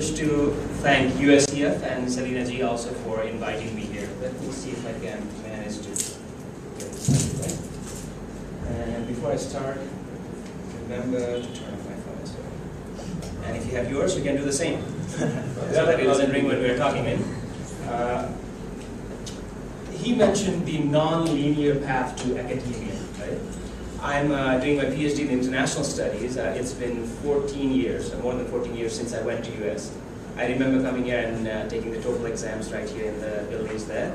wish to thank USEF and Selina ji also for inviting me here. Let me see if I can manage to get this right. And before I start, remember to turn off my phone as well. And if you have yours, you can do the same. So that it doesn't ring when we're talking in. He mentioned the non-linear path to academia, right? I'm doing my PhD in international studies. It's been 14 years, more than 14 years since I went to US. I remember coming here and taking the TOEFL exams right here in the buildings there.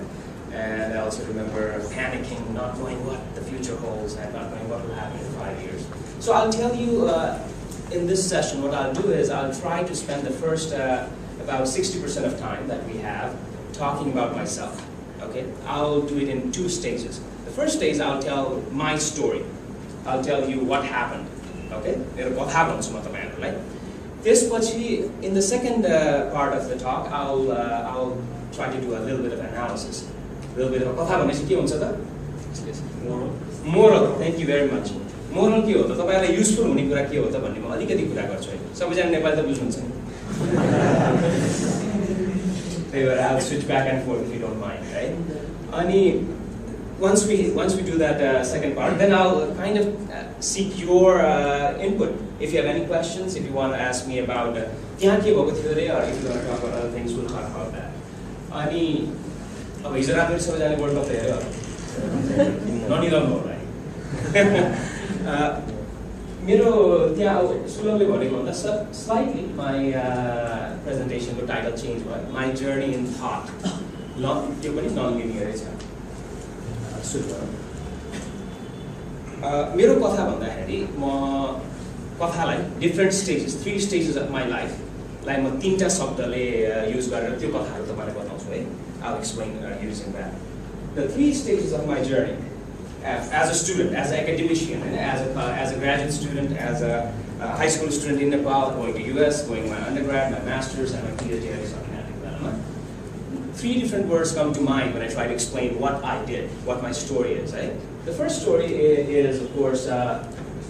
And I also remember panicking, not knowing what the future holds and not knowing what will happen in 5 years. So I'll tell you in this session, what I'll do is I'll try to spend the first about 60% of time that we have talking about myself. Okay, I'll do it in 2 stages. The first stage, I'll tell my story. I'll tell you what happened. Okay, what happened, right? In the second part of the talk, I'll try to do a little bit of analysis. A little bit of moral. Thank you very much. Moral के हो त तपाईलाई useful हुने कुरा के हो त भन्ने म अलिकति कुरा गर्छु है सबैजना नेपाली त बुझ्नुहुन्छ नि त्यही भएर I'll switch back and forth if you don't mind, right? अनि once we do that second part, then I'll kind of seek your input. If you have any questions, if you want to ask me about त्यहाँ के भएको थियो रे, or if you want to talk about other things, we'll talk about that. अनि अब हिजो राति सबैजनाले वर्ल्ड कप हेर्यो ननिरहनु होला मेरो त्यहाँ सुलभले भनेको भन्दा slightly my presentation को title change भयो my journey in thought त्यो पनि non-linear छ मेरो कथा भन्दाखेरि म कथालाई different stages 3 stages of my life लाई म 3टा शब्दले युज गरेर त्यो कथाहरु तपाईलाई बताउँछु है I'll explain using that. The 3 stages of my journey as a student, as an academician, as a graduate student, as a high school student in Nepal, going to US, going my undergrad, my master's, and my PhD in economic development. 3 different words come to mind when I try to explain what I did, what my story is. Right? The first story is of course,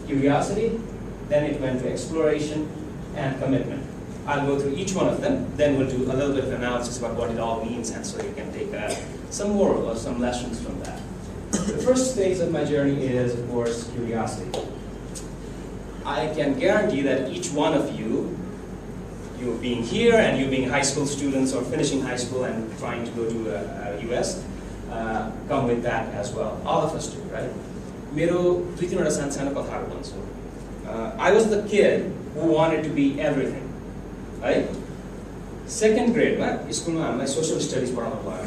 curiosity, then it went to exploration and commitment. I'll go through each one of them, then we'll do a little bit of analysis about what it all means, and so you can take some moral or some lessons from that. The first phase of my journey is, of course, curiosity. I can guarantee that each one of you being here and you being high school students or finishing high school and trying to go to US, come with that as well. All of us do, right? I was the kid who wanted to be everything. Right? Second grade, school my social studies पढाउनु भयो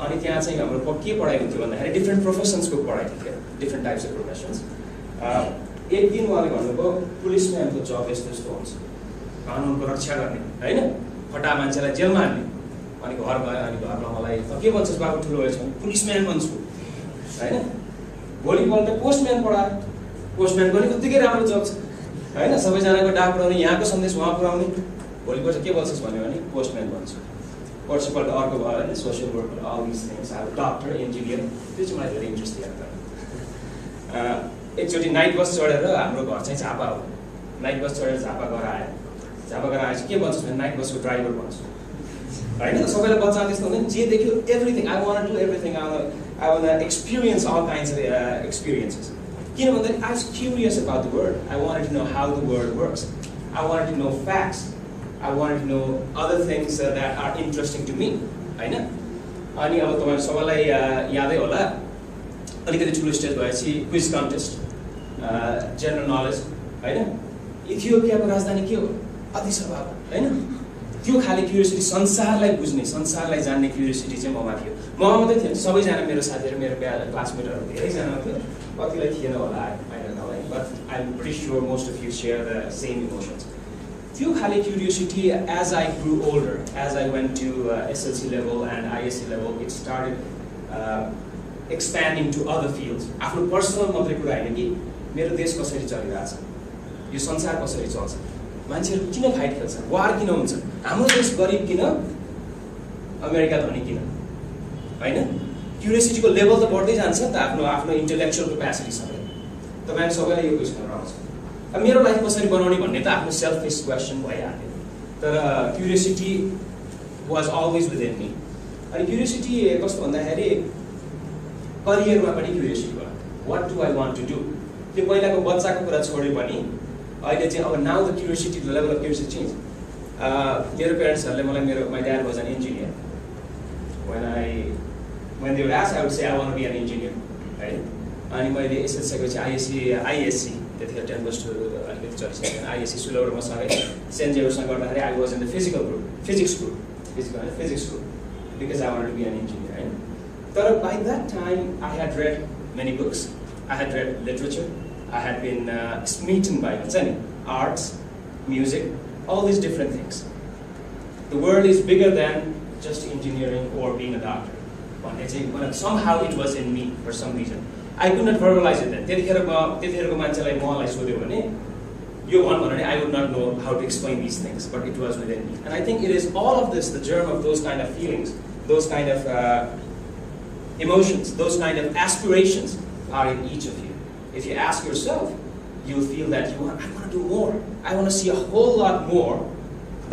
अनि त्यहाँ चाहिँ हाम्रो के पढाइ हुन्थ्यो भन्दाखेरि डिफरेन्ट प्रोफेसन्स को पढाइ थियो डिफरेन्ट टाइप्स अफ प्रोफेसन्स एक दिन उहाँले भन्नुभयो पुलिसम्यानको जब यस्तो यस्तो हुन्छ कानुनको रक्षा गर्ने हैन फटा मान्छेलाई जेलमा हाल्ने अनि घर गयो अनि घरमा मलाई के भन्छस् बाबु ठुलो भएछ पुलिसम्यान भन्छु हैन भोलिपल्ट पोस्टम्यान पढाए पोस्टम्यान पनि उत्तिकै राम्रो जब छ हैन सबैजनाको डाक पुर्याउने यहाँको सन्देश वहाँ पुर्याउने भोलिपल्ट के भन्छस् भन्यो भने पोस्टम्यान भन्छु पर्सिपल्ट अर्को भयो भने social worker all these things अब डक्टर इन्जिनियर त्यो चाहिँ मलाई धेरै इन्ट्रेस्ट लाग्छ एकचोटि नाइट बस चढेर हाम्रो घर चाहिँ झापा हो नाइट बस चढेर झापा गएर आयो चाहिँ के भन्छस् भने नाइट बसको ड्राइभर भन्छु हैन सबैलाई बच्चा त्यस्तो हुँदैन जे देख्यो everything I want to do everything I want to experience all kinds of experiences किन भन्दाखेरि I was curious about the world. I wanted to know how the world works. I wanted to know facts. I wanted to know other things that are interesting to me. हैन अनि अब तपाईहरु सबैलाई यादै होला अलिकति ठुलो स्टेज भएपछि क्विज कन्टेस्ट जनरल नलेज हैन इथियोपियाको राजधानी के हो अदिस अबाबा हैन त्यो खाली क्युरियोसिटी संसारलाई बुझ्ने संसारलाई जान्ने क्युरियोसिटी चाहिँ ममा थियो ममा मात्रै थिएन सबैजना मेरो साथीहरु मेरो क्लासमेटहरु धेरै जना थियो कतिलाई थिएन होला I don't know but I'm pretty sure most of you share the same emotions. त्यो खाली curiosity as I grew older, as I went to SLC level and ISC level, it started expanding to other fields. आफ्नो personal मात्रै कुरा हैन कि मेरो देश कसरी चलिरहेछ यो संसार कसरी चल्छ मान्छेहरु किन फाइट खेल्छ वार किन हुन्छ हाम्रो देश गरिब किन अमेरिका धनी किन हैन क्युरियोसिटीको लेभल त बढ्दै जान्छ त आफ्नो इन्टेलेक्चुअल क्यापेसिटी सँगै तपाईहरु सबैलाई यो क्वेशन आउँछ अब मेरो लाइफ कसरी बनाउने भन्ने त आफ्नो सेल्फ फेस क्वेशन भइहाल्यो तर curiosity was always within me अनि क्युरियोसिटी कस्तो भन्दाखेरि करियरमा पनि क्युरियोसिटी भयो what do I want to do त्यो पहिलाको बच्चाको कुरा छोडे पनि अहिले चाहिँ अब now the curiosity the level of curiosity change मेरो पेरेन्ट्सहरूले मलाई मेरो my dad was an engineer when they would ask, I would say I want to be an engineer, right? अनि मैले एसएलसीको आइएससी त्यतिखेर 10 वर्ष अलिकति चलिसकेको आइएससी सुलौरमा सँगै सेन्ट जेभियर्समा गर्दाखेरि I was in the physics group because I wanted to be an engineer, right? तर by that time I had read many books, I had read literature, I had been smitten by arts, music, all these different things. The world is bigger than just engineering or being a doctor. Somehow it was in me for some reason. I could not verbalize it then. त्यतिखेरको मान्छेलाई मलाई सोध्यो भने यो भन भने I would not know how to explain these things, but it was within me. And I think it is all of this, the germ of those kind of feelings, those kind of emotions, those kind of aspirations are in each of you. If you ask yourself, you'll feel that I want to do more. I want to see a whole lot more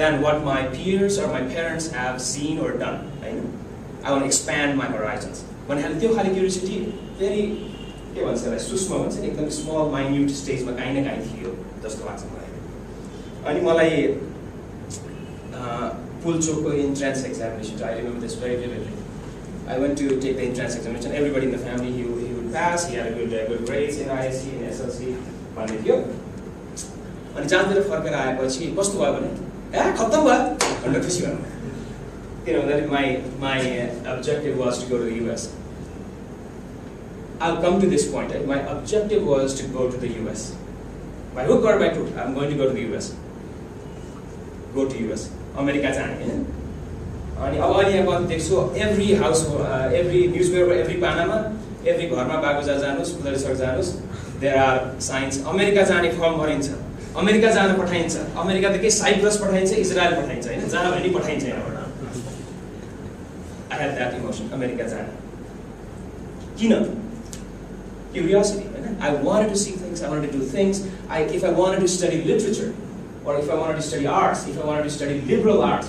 than what my peers or my parents have seen or done. Right? I want to expand my horizons. When I had त्यो खाली curiosity, very के भन्छ त्यसलाई सूक्ष्म भन्छ नि एकदम small minute stage मा काहीँ न काहीँ थियो जस्तो लाग्छ मलाई. अनि मलाई पुलचोकको entrance examination, I remember this very vividly. I went to take the entrance examination. Everybody in the family he would pass. He had a good grades in ISC and SLC. भन्ने थियो. अनि जाँदै फर्केर आएपछि कस्तो भयो भने खत्तम भयो भनेर खुसी भयो. You know that my objective was to go to the US. I'll come to this point. My objective was to go to the US. By hook or by crook, I'm going to go to the US. Go to US. America जाने हैन. अनि अब अहिले यहाँ देख्छु every house, every newspaper, every पानामा, every घरमा बागुजा जानुस्, पुदरसर जानुस्, there are signs. America जाने form भरिन्छ. अमेरिका जान पठाइन्छ. अमेरिकादेखि साइप्रस पठाइन्छ, इजरायल पठाइन्छ हैन. जान भने नि पठाइन्छ यहाँबाट. I had that emotion, America जान. किन? Curiosity. I wanted to see things, I wanted to do things. If I wanted to study literature, or if I wanted to study arts, if I wanted to study liberal arts,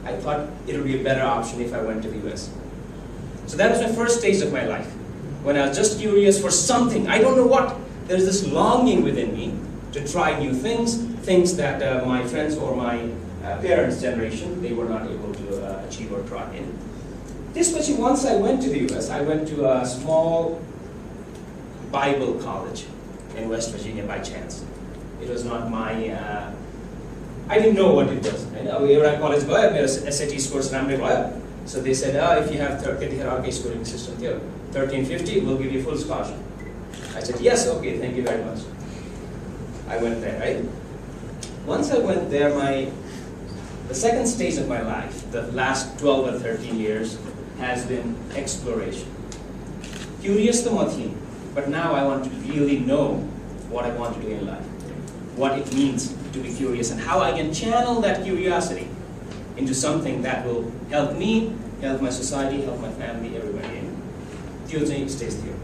I thought it would be a better option if I went to the US. So that was my first stage of my life. When I was just curious for something, I don't know what. There's this longing within me to try new things that my friends or my parents' generation, they were not able to achieve or try in. Once I went to the US, I went to a small Bible college in West Virginia by chance. It was not my, I didn't know what it was. Every college भयो, SAT scores राम्रै भयो. So they said, if you have अर्कै scoring system थियो, 1350, we'll give you full scholarship. I said, yes, okay, thank you very much. I went there, right? Once I went there, the second stage of my life, the last 12 or 13 years, has been exploration. Curious to mathi, but now I want to really know what I want to do in life, what it means to be curious, and how I can channel that curiosity into something that will help me, help my society, help my family, everybody. त्यो चाहिँ stage थियो.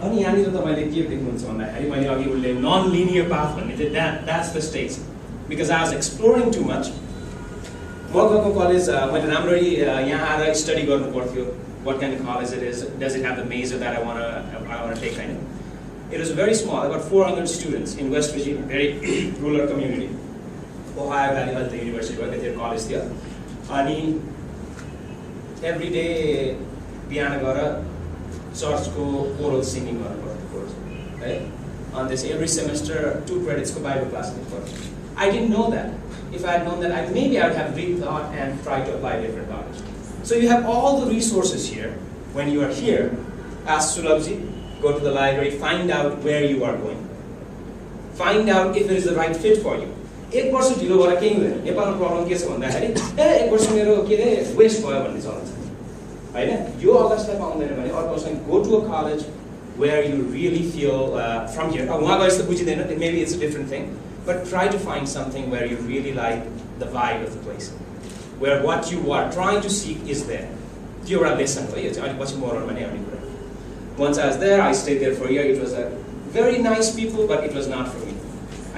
अनि यहाँनिर तपाईले के देख्नुहुन्छ भन्दाखेरि मैले अघि उल्ले नन लिनियर पाथ भन्ने चाहिँ that's the stage, because I was exploring too much. म गएको कलेज मैले राम्ररी यहाँ आएर स्टडी गर्नु पर्थ्यो. What kind of college it is? Does it have the major that I want to take? Kind of. It was very small, about 400 students in West Virginia, very rural community. Ohio Valley Health University, where their college there. And every day, bihan gara church ko choral singing garnu, right? On this, every semester, 2 credits ko Bible class. I didn't know that. If I had known that, maybe I would have rethought and tried to apply different knowledge. So you have all the resources here. When you are here, ask Sulabji, go to the library, find out where you are going. Find out if it is the right fit for you. एक वर्ष ढिलो भएर केही हुँदैन. नेपालमा problem के छ भन्दाखेरि एक वर्ष मेरो के रे वेस्ट भयो भन्ने चल्छ. हैन? यो अवस्थामा आउँदैन भने अर्को वर्ष go to a college where you really feel from here. वहाँ गएपछि त बुझिदैन. Maybe it's a different thing. But try to find something where you really like the vibe of the place, where what you are trying to seek is there. त्यो एउटा lesson हो यो चाहिँ. अनि पछि मोरलमा नै आउने कुरा. Once I was there, I stayed there for a year. It was a very nice people, but it was not for me.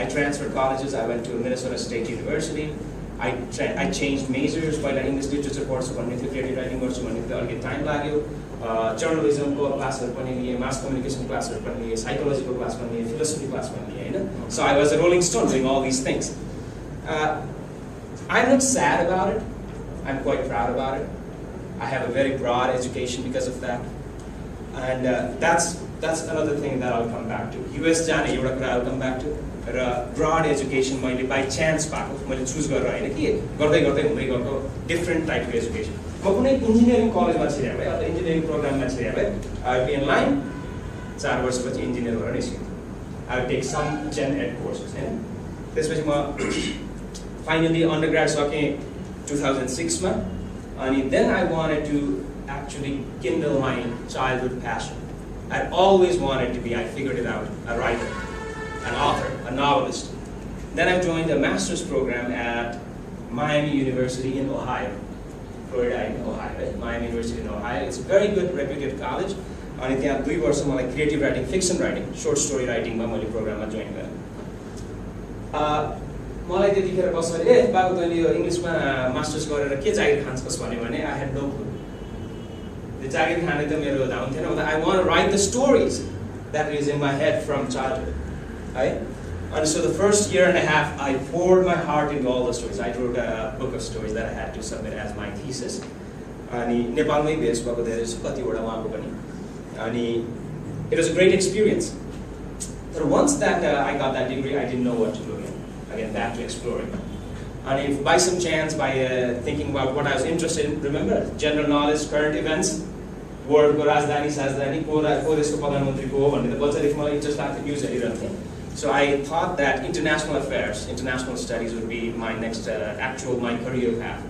I transferred colleges. I went to Minnesota State University. I changed majors. पहिला English literature पढ्छु भन्ने थियो, creative writing गर्छु भन्ने थियो, अलिकति time लाग्यो. Journalism को क्लासहरु पनि लिए, mass communication क्लासहरु पनि लिए, psychology को क्लास पनि लिए, philosophy क्लास पनि लिए, हैन? So I was a rolling stone doing all these things. I'm not sad about it. I'm quite proud about it. I have a very broad education because of that. And that's another thing that I'll come back to. US जाने एउटा कुरा I'll come back to. र broad education मैले by chance पाएको, मैले choose गरेर हैन कि गर्दै गर्दै हुँदै गएको different type of education. म कुनै engineering कलेजमा छिरे भए अथवा engineering प्रोग्राममा छिरे भए I would be in line 4 वर्षपछि engineer भएर निस्किन्छु. I would take some gen ed courses हैन. त्यसपछि म finally undergrad सके 2006 मा अनि then I wanted to actually kindle my childhood passion. I always wanted to be, I figured it out, a writer, an author, a novelist. Then I joined a master's program at Miami University in Ohio, Florida in Ohio, right? Miami University in Ohio. It's a very good, reputed college. And there are 3 years of creative writing, fiction writing, short story writing, my program I joined there. मलाई त्यतिखेर कसैले ए बाबु तैँले यो इङ्ग्लिसमा masters गरेर के जागिर खान्छस् भन्यो भने I had no clue. The जागिर खाने त मेरो धाउन थिएन. I want to write the stories that is in my head from childhood. Right? And so the first year and a half, I poured my heart into all the stories. I wrote a book of stories that I had to submit as my thesis. अनि नेपालमै base भएको धेरै छ कतिवटा उहाँको पनि. अनि it was a great experience. But once that I got that degree, I didn't know what to do again. Again, back to exploring. And if by some chance, by thinking about what I was interested in, remember, general knowledge, current events, world ko rajdhani, sajdhani, ko desko pradhanmantri ko ho bhanne ta bachcha मलाई interest लाग्थ्यो news हेरिरहन्थे. So I thought that international affairs, international studies would be my next my career path.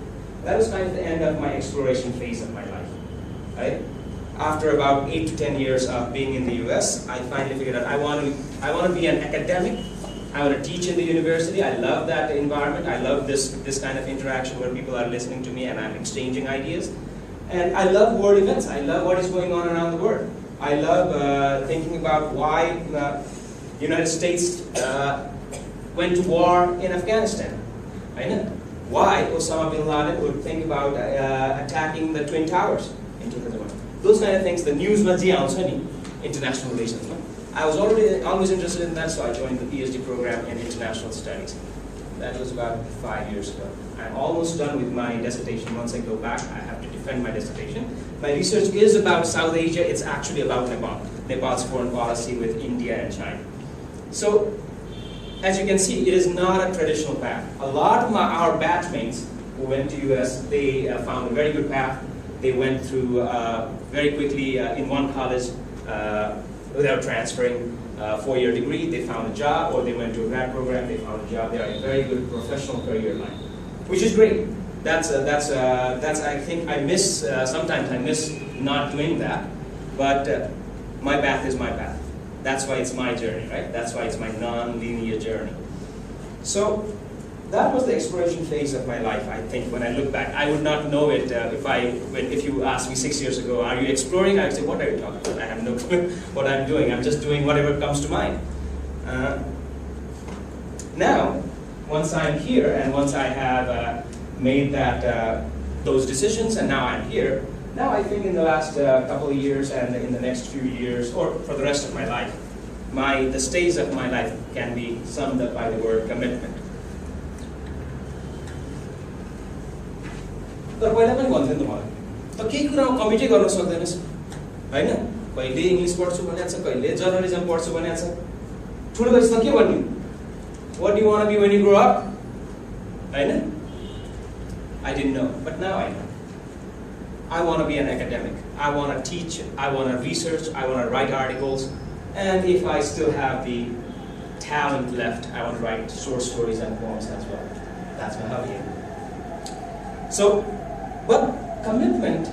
That was kind of the end of my exploration phase of my life. Right? After about 8 to 10 years of being in the US, I finally figured out I want to be an academic. I want to teach in the university. I love that environment. I love this kind of interaction where people are listening to me and I'm exchanging ideas. And I love world events. I love what is going on around the world. I love thinking about why the United States went to war in Afghanistan. I know why Osama bin Laden would think about attacking the Twin Towers in 2001. Those kind of things. The news international relations. I was always interested in that, so I joined the PhD program in international studies. That was about 5 years ago. I'm almost done with my dissertation. Once I go back, I have to defend my dissertation. My research is about South Asia. It's actually about Nepal. Nepal's foreign policy with India and China. So, as you can see, it is not a traditional path. A lot of our batchmates who went to US, they found a very good path. They went through very quickly in one college, without transferring a 4-year degree, they found a job, or they went to a grad program, they found a job. They are a very good professional career line, which is great. That's I think I miss sometimes I miss not doing that, but my path is my path. That's why it's my journey, right? That's why it's my non-linear journey. So that was the exploration phase of my life. I think when I look back, I would not know it if you asked me 6 years ago, "Are you exploring?" I would say, "What are you talking about? I have no clue what I'm doing. I'm just doing whatever comes to mind." Now, once I'm here and once I have made those decisions, and now I'm here. Now I think in the last couple of years and in the next few years, or for the rest of my life, the stage of my life can be summed up by the word commitment. तर पहिला पनि भन्थ्यो नि त मलाई त केही कुरामा कमिटै गर्न सक्दैनस् हैन कहिले इंग्लिश पढ्छु भनेको छ कहिले जर्नलिजम पढ्छु भनेको छ ठुलो भएपछि त के भन्नु what do you want to be when you grow up हैन I didn't know, but now I know. I want to be an academic. I want to teach, I want to research, I want to write articles, and if I still have the talent left, I want to write short stories and poems as well. That's my hobby. So, but commitment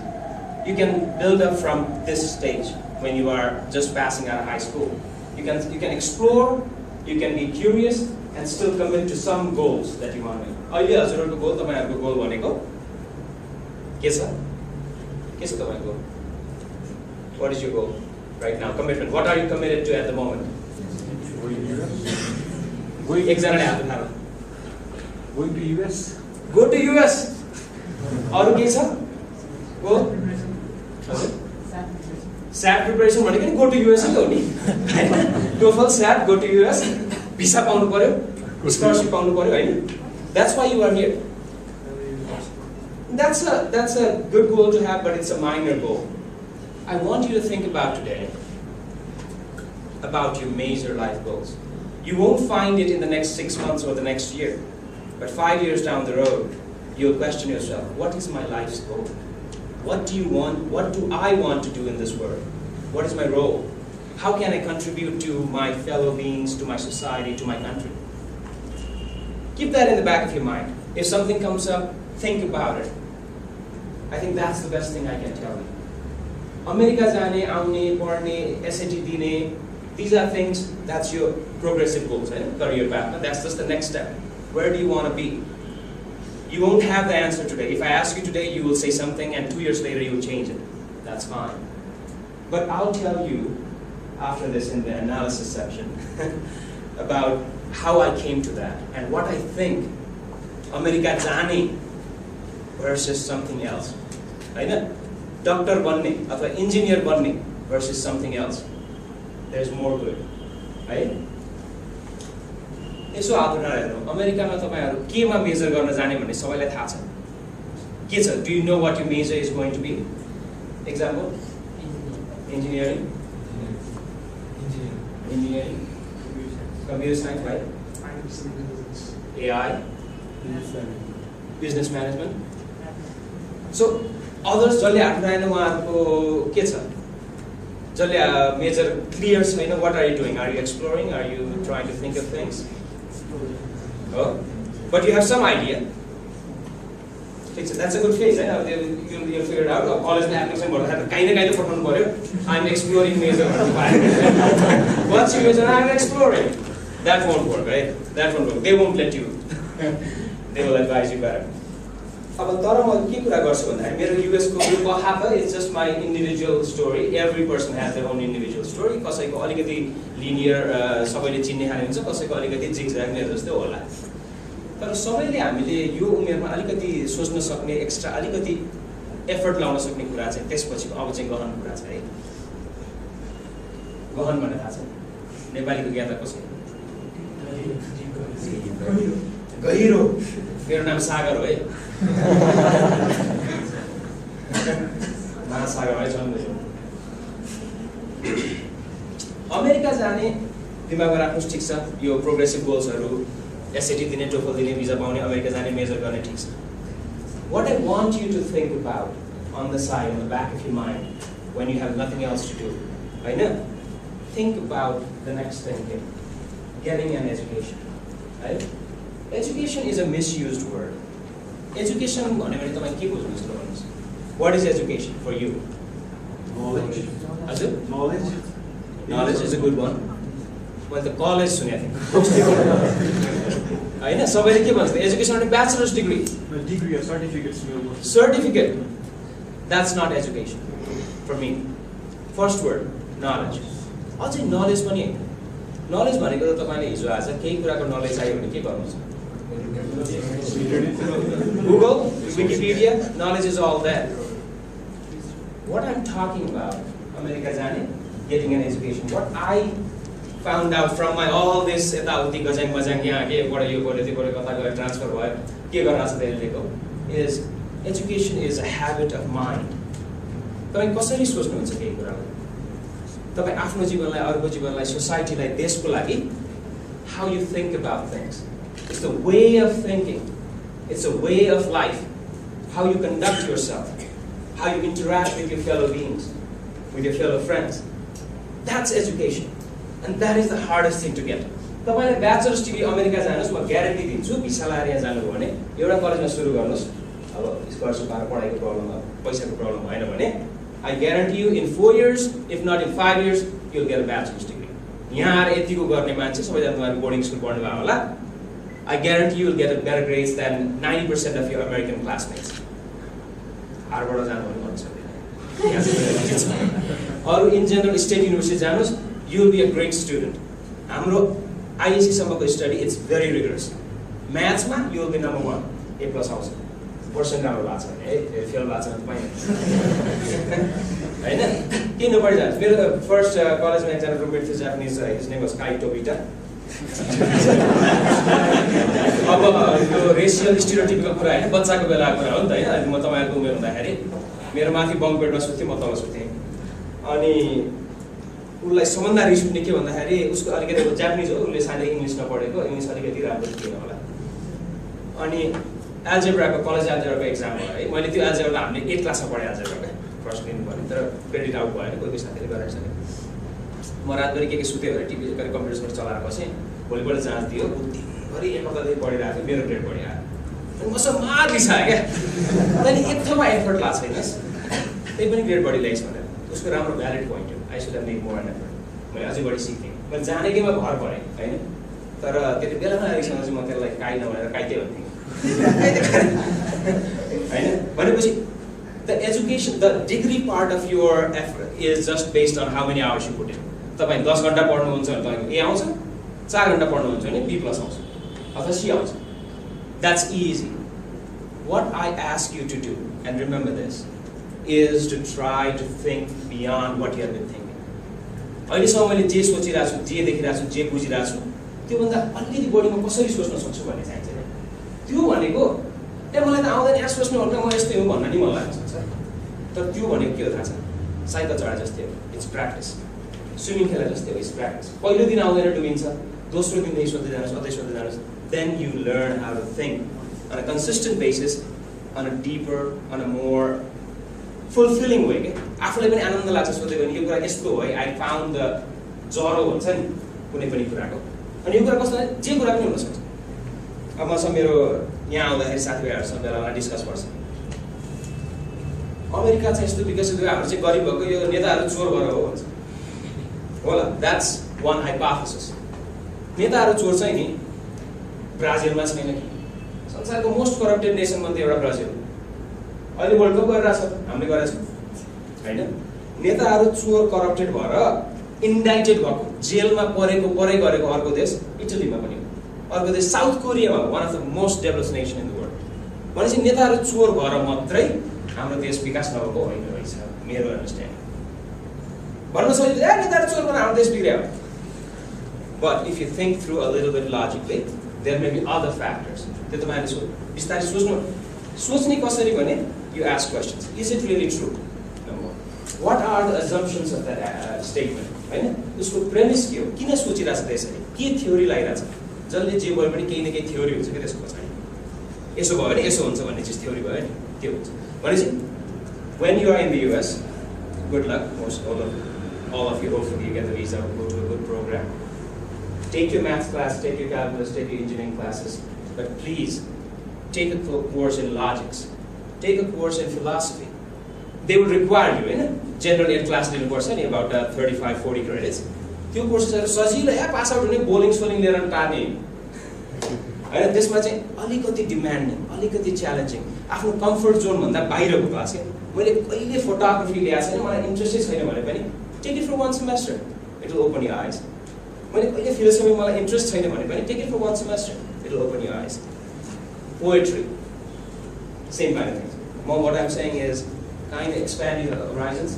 you can build up from this stage when you are just passing out of high school. You can explore, you can be curious, and still commit to some goals that you want to make. अहिले हजुरहरुको goal तपाईहरुको goal भनेको के छ तपाईको What is your goal right now? Commitment. What are you committed to at the moment? एकजनाले हात उठाएर Going to US? Go to US अरू केही छ गो स्याट प्रिपरेसन भनेको नि गो टु युएस नै हो नि TOEFL SAT go to US visa पाउनु पर्यो स्कलरसिप पाउनु पर्यो हैन that's why you are here that's a good goal to have, but it's a minor goal. I want you to think about today about your major life goals. You won't find it in the next 6 months or the next year, but 5 years down the road, you'll question yourself, what is my life's goal? What do you want? What do I want to do in this world? What is my role? How can I contribute to my fellow beings, to my society, to my country? Keep that in the back of your mind. If something comes up, think about it. I think that's the best thing I can tell you. America jane, aune, padne, SAT dine, these are things, that's your progressive goals, right? Career path. That's just the next step. Where do you want to be? You won't have the answer today. If I ask you today, you will say something, and 2 years later, you will change it. That's fine. But I'll tell you after this in the analysis section about how I came to that and what I think America jane versus something else. Right? Doctor banne अथवा engineer banne versus something else. There's more good. Right? यसो हात उठाएर हेर्नु अमेरिकामा तपाईहरु केमा major गर्न जाने भन्ने सबैलाई थाहा छ के छ do you know what your major is going to be example engineering computer science right AI business management so others जसले हात उठाएन उहाँहरुको के छ जसले मेजर क्लियर छैन what are you doing are you exploring are you trying to think of things oh but you have some idea that's a good phase you'll figure it out college application गर्दा काहीँ न काहीँ त पठाउनु पर्यो I'm exploring major what's your major I'm exploring that won't work right that won't work they won't let you they will advise you better अब तर म के कुरा गर्छु भन्दा मेरो US को group half is just my individual story every person has their own individual story कसैको अलिकति लिनियर सबैले चिन्ने खाने हुन्छ कसैको अलिकति जिगज्याग मेरो जस्तै होला तर सबैले हामीले यो उमेरमा अलिकति सोच्न सक्ने एक्स्ट्रा अलिकति एफर्ट लाउन सक्ने कुरा चाहिँ त्यसपछि अब चाहिँ गहन कुरा छ है गहन भन्ने थाहा छ नेपालीको ज्ञाता कसै गहिरो मेरो नाम सागर हो है महासागर है जन्मेछु अमेरिका जाने दिमागमा राख्नुस् ठीक छ यो प्रोग्रेसिभ गोल्सहरु SAT दिने TOEFL दिने भिजा पाउने अमेरिका जाने मेजर गर्ने ठीक छ what I want you to think about on the side on the back of your mind when you have nothing else to do हैन think about the next thing here getting an education right education is a misused word education भन्ने भने तपाई के बुझ्नुहुन्छ त भन्नुस् what is education for you Knowledge. हजुर knowledge is a good one well the college सुने थिए हैन सबैले के भन्छ एजुकेसन भने bachelors degree Degree or certificates. certificate that's not education for me first word knowledge अझै knowledge पनि हैन knowledge भनेको त तपाईले हिजो आज केही कुराको knowledge चाहियो भने के गर्नुहुन्छ Google Wikipedia knowledge is all that what I'm talking about America जाने getting an education what I found out from my all this यताउति गजाङ मजाङ यहाँ के बडे यो बडे त्यो बडे कता गएर ट्रान्सफर भयो के गर्न छ त्यसलेको is education is a habit of mind तपाई कसरी सोच्नुहुन्छ केही कुरा तपाई आफ्नो जीवनलाई अरूको जीवनलाई सोसाइटीलाई देशको लागि how you think about things it's the way of thinking it's a way of life how you conduct yourself how you interact with your fellow beings with your fellow friends that's education and that is the hardest thing to get तपाईले bachelors degree America जानुस् म guarantee दिन्छु visa लाएर यहाँ जानुभयो भने एउटा कलेजमा सुरु गर्नुस् अब स्कलरशिप पाएर पढाइको प्रब्लम पैसाको प्रब्लम भएन भने I guarantee you in 4 years if not in 5 years you'll get a bachelor's degree यहाँ आएर यतिको गर्ने मान्छे सबैजना तपाईहरु बोर्डिङ स्कुल पढ्नु भयो होला I guarantee you'll get a better grades than 90% of your American classmates Harvard जानु भने भन्छ अरु इन जनरल स्टेट युनिभर्सिटी जानुस् you'll be a great student हाम्रो ISC सम्मको स्टडी इट्स भेरी रिगरस म्याथ्समा you will be number 1 A+ आउँछ percent राम्रो भएको छ भने फेल भएको छ भने होइन किन नपढिजान्छ मेरो फर्स्ट कलेजमा एकजना रुममेट थियो Japanese his name was Kyoto बिटा अब यो रेसियल स्टिरियोटाइपको कुरा होइन बच्चाको बेलाको कुरा हो नि त होइन अहिले म तपाईँहरूको उमेर हुँदाखेरि मेरो माथि बङ्क बेडमा सुत्थेँ म तल सुत्थेँ अनि उसलाई सबभन्दा रिस उठ्ने के भन्दाखेरि उसको अलिकति जापानिज हो उसले सायद इङ्ग्लिस नपढेको इङ्ग्लिस अलिकति राम्रो थिएन होला अनि एल्जेब्राको कलेज एल्जेब्राको एक्जाम भयो है मैले त्यो एल्जेब्रा हामीले 8 क्लासमा पढेँ एल्जेब्राको फर्स्ट दिन भने तर क्रेडिट आउट भएन कोही कोही साथीले गराइसक्यो म रातभरि के सुत्यो भने टिभी कम्प्युटर चलाएर बसेँ भोलिपल्ट जाँच दियो दिनभरि एक हप्तादेखि पढिरहेको थियो मेरो ग्रेड बढी आयो अनि मसँग मार रिसायो क्या अनि एक ठाउँमा एफर्ट लाग्छ छैनस् त्यही पनि ग्रेड बढी ल्याइस् भनेर उसको राम्रो भ्यालिड पोइन्ट हो I should have make more an effort मैले अझै बढी सिक्थेँ मैले जानेकैमा भर परेँ होइन तर त्यति बेलामा आइसँग चाहिँ म त्यसलाई काइ नभनेर काइते भन्थेँ होइन भनेपछि the education the degree part of your effort is just based on how many hours you put in तपाईँ 10 घन्टा पढ्नुहुन्छ भने तपाईँको ए आउँछ 4 घन्टा पढ्नुहुन्छ भने B+ आउँछ अथवा C आउँछ that's easy what I ask you to do and remember this is to try to think beyond what you have been thinking अहिलेसम्म मैले जे सोचिरहेको छु जे देखिरहेको छु जे बुझिरहेको छु त्योभन्दा अलिकति बढी म कसरी सोच्न सक्छु भन्ने चाहिन्छ त्यो भनेको मलाई त आउँदैन यहाँ सोच्नु भनेर म यस्तै हो भन्न नि मलाई लाग्छ तर त्यो भनेको के हो थाहा छ साइकल चढा जस्तै हो इट्स प्र्याक्टिस स्विमिङ खेला जस्तै हो इट्स प्र्याक्टिस पहिलो दिन आउँदैन डुबिन्छ दोस्रो दिनदेखि सोध्दै जानुहोस् अझै सोध्दै जानुहोस् then you learn how to think on a consistent basis on a deeper on a more fulfilling way के आफूलाई पनि आनन्द लाग्छ सोध्यो भने यो कुरा यस्तो हो है आई फाउन्ड द जरो भन्छ नि कुनै पनि कुराको अनि यो कुरा कस्तो जे कुरा पनि हुनसक्छ अब मसँग मेरो यहाँ आउँदाखेरि साथीभाइहरूसँग बेलामा डिस्कस गर्छ अमेरिका चाहिँ यस्तो विकसित भयो हाम्रो चाहिँ गरिब भएको यो नेताहरू चोर भएर हो भन्छ होला द्याट्स वान हाइपोथेसिस नेताहरू चोर चाहिँ नि ब्राजिलमा छैन कि संसारको मोस्ट करप्टेड नेसन मध्ये एउटा ब्राजिल अहिले वर्ल्ड कप गरिरहेछ हामीले गरेको छौँ होइन नेताहरू चोर करप्टेड भएर इन्डाइटेड भएको जेलमा परै गरेको अर्को देश इटलीमा पनि अर्को देश साउथ कोरियामा one of the most developed nation in the world भनेपछि नेताहरू चोर भएर मात्रै हाम्रो देश विकास नभएको होइन रहेछ मेरो अन्डरस्ट्यान्डिङ भन्न सजिलो नेताहरू चोर भएर हाम्रो देश बिग्रियो but if you think through a little bit logically there may be other factors त्यो तपाईँहरूले बिस्तारै सोच्ने कसरी भने you ask questions is it really true what are the assumptions of that statement होइन उसको प्रेमिस के हो किन सोचिरहेछ त्यसरी के थ्योरी लगाइरहेछ जसले जे भयो पनि केही न केही थ्योरी हुन्छ कि त्यसको पछाडि यसो भयो भने यसो हुन्छ भन्ने चिज थ्योरी भयो नि त्यो हुन्छ भनेपछि when you are in the US good luck most all of you hopefully you get the visa go to a good program take your math class take your calculus take your engineering classes but please take a course in logics take a course in philosophy they will require you in general ed class लिनुपर्छ नि about 35-40 credits त्यो कोर्सेसहरू सजिलो pass out हुने bowling soling लिएर टार्ने होइन त्यसमा चाहिँ अलिकति डिमान्डिङ अलिकति च्यालेन्जिङ आफ्नो कम्फर्ट जोनभन्दा बाहिरको क्लास क्या मैले कहिले फोटोग्राफी ल्याएको छैन मलाई इन्ट्रेस्टै छैन भने पनि take it for 1 semester it will open your eyes मैले कहिले फिलोसफी मलाई इन्ट्रेस्ट छैन भने पनि take it for 1 semester it will open your eyes poetry same kind of things what I'm saying is kind of expand your horizons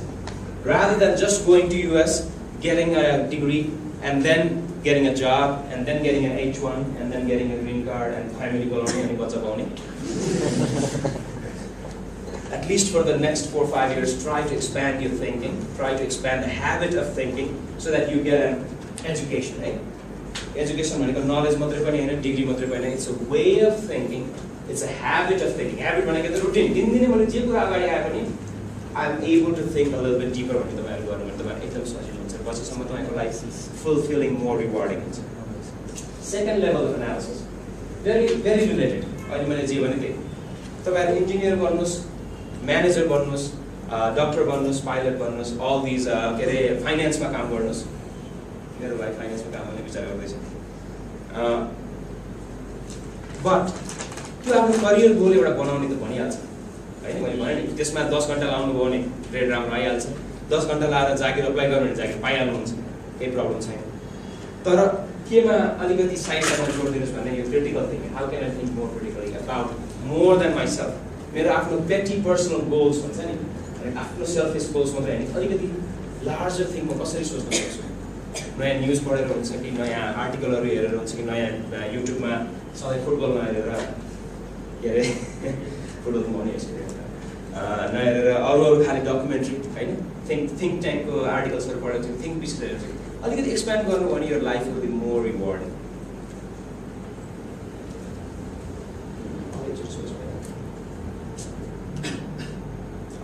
rather than just going to US getting a degree and then getting a job and then getting an H1 and then getting a green card and family bologna and bacha paune at least for the next 4-5 years try to expand your thinking try to expand the habit of thinking so that you get an education right education bhaneko knowledge matre pani haina degree matre pani it's a way of thinking it's a habit of thinking habit bhaneko the routine dindine मैले जे कुरा अगाडि आए पनि I'm able to think a little bit deeper भन्ने तपाईहरु गर्नु भने तपाईहरु एकदम सजिलो हुन्छ पछिसम्म तपाईको लाइफ fulfilling more rewarding हुन्छ second level of analysis very very related अहिले मैले जे भने त्यही तपाईहरु इन्जिनियर बन्नुस् म्यानेजर बन्नुस् डक्टर बन्नुस् पाइलट बन्नुस् all these के रे फाइनान्समा काम गर्नुस् मेरो भाइ फाइनान्समा काम गर्ने विचार गर्दैछ बट त्यो आफ्नो करियर गोल एउटा बनाउने त भनिहाल्छ हैन मैले भने नि त्यसमा 10 घण्टा लाउनु भयो भने ग्रेड राम्रो आइहाल्छ 10 घण्टा लाएर जागिर अप्लाई गर्नु भने जागिर पाइहाल्नुहुन्छ केही प्रब्लम छैन तर केमा अलिकति साइडमा जोडिदिनुहोस् भने यो critical thinking how can I think more critically about more than myself मेरो आफ्नो पेटी पर्सनल गोल्स भन्छ नि आफ्नो सेल्फिस गोल्स मात्रै होइन अलिकति लार्जर थिङ म कसरी सोच्न सक्छु नयाँ न्युज पढेर हुन्छ कि नयाँ आर्टिकलहरू हेरेर हुन्छ कि नयाँ युट्युबमा सधैँ फुटबल नहेरेर के अरे फुटबल मनी नहेरेर अरू खालि डकुमेन्ट्री होइन थिङ्क ट्याङ्कको आर्टिकल्सहरू पढेको थियो थिङ्क पिसेस हेरेको थियो अलिकति एक्सप्यान्ड गर्नु भने यो life will be more rewarding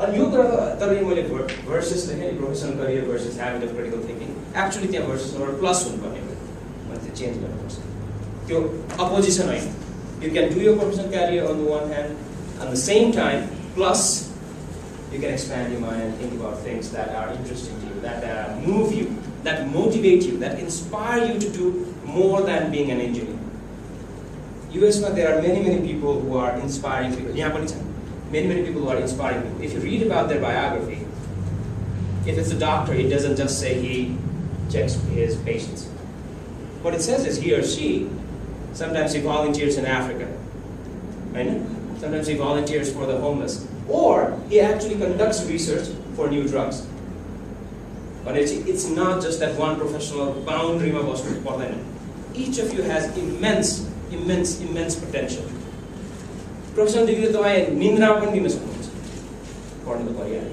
अनि यो कुरा तर मैले भर्सेस लेखेँ नि professional career versus habit of critical thinking actually त्यहाँ भर्सेसबाट प्लस हुनुपर्ने हो मैले त्यो चेन्ज गर्नुपर्छ त्यो अपोजिसन होइन you can do your professional career on the one hand at the same time plus you can expand your mind and think about things that are interesting to you, that move you, that motivate you, that inspire you to do more than being an engineer. US, there are many people who are inspiring people. Many people who are inspiring people. If you read about their biography, if it's a doctor, it doesn't just say he checks his patients. What it says is he or she, sometimes he volunteers in Africa, right? Sometimes he volunteers for the homeless. Or he actually conducts research for new drugs. But it's not just that one professional boundary was for them. Each of you has immense potential. Professional degree to I nindra पनि दिन सक्नुहुन्छ पढ्नु त परिहाल्यो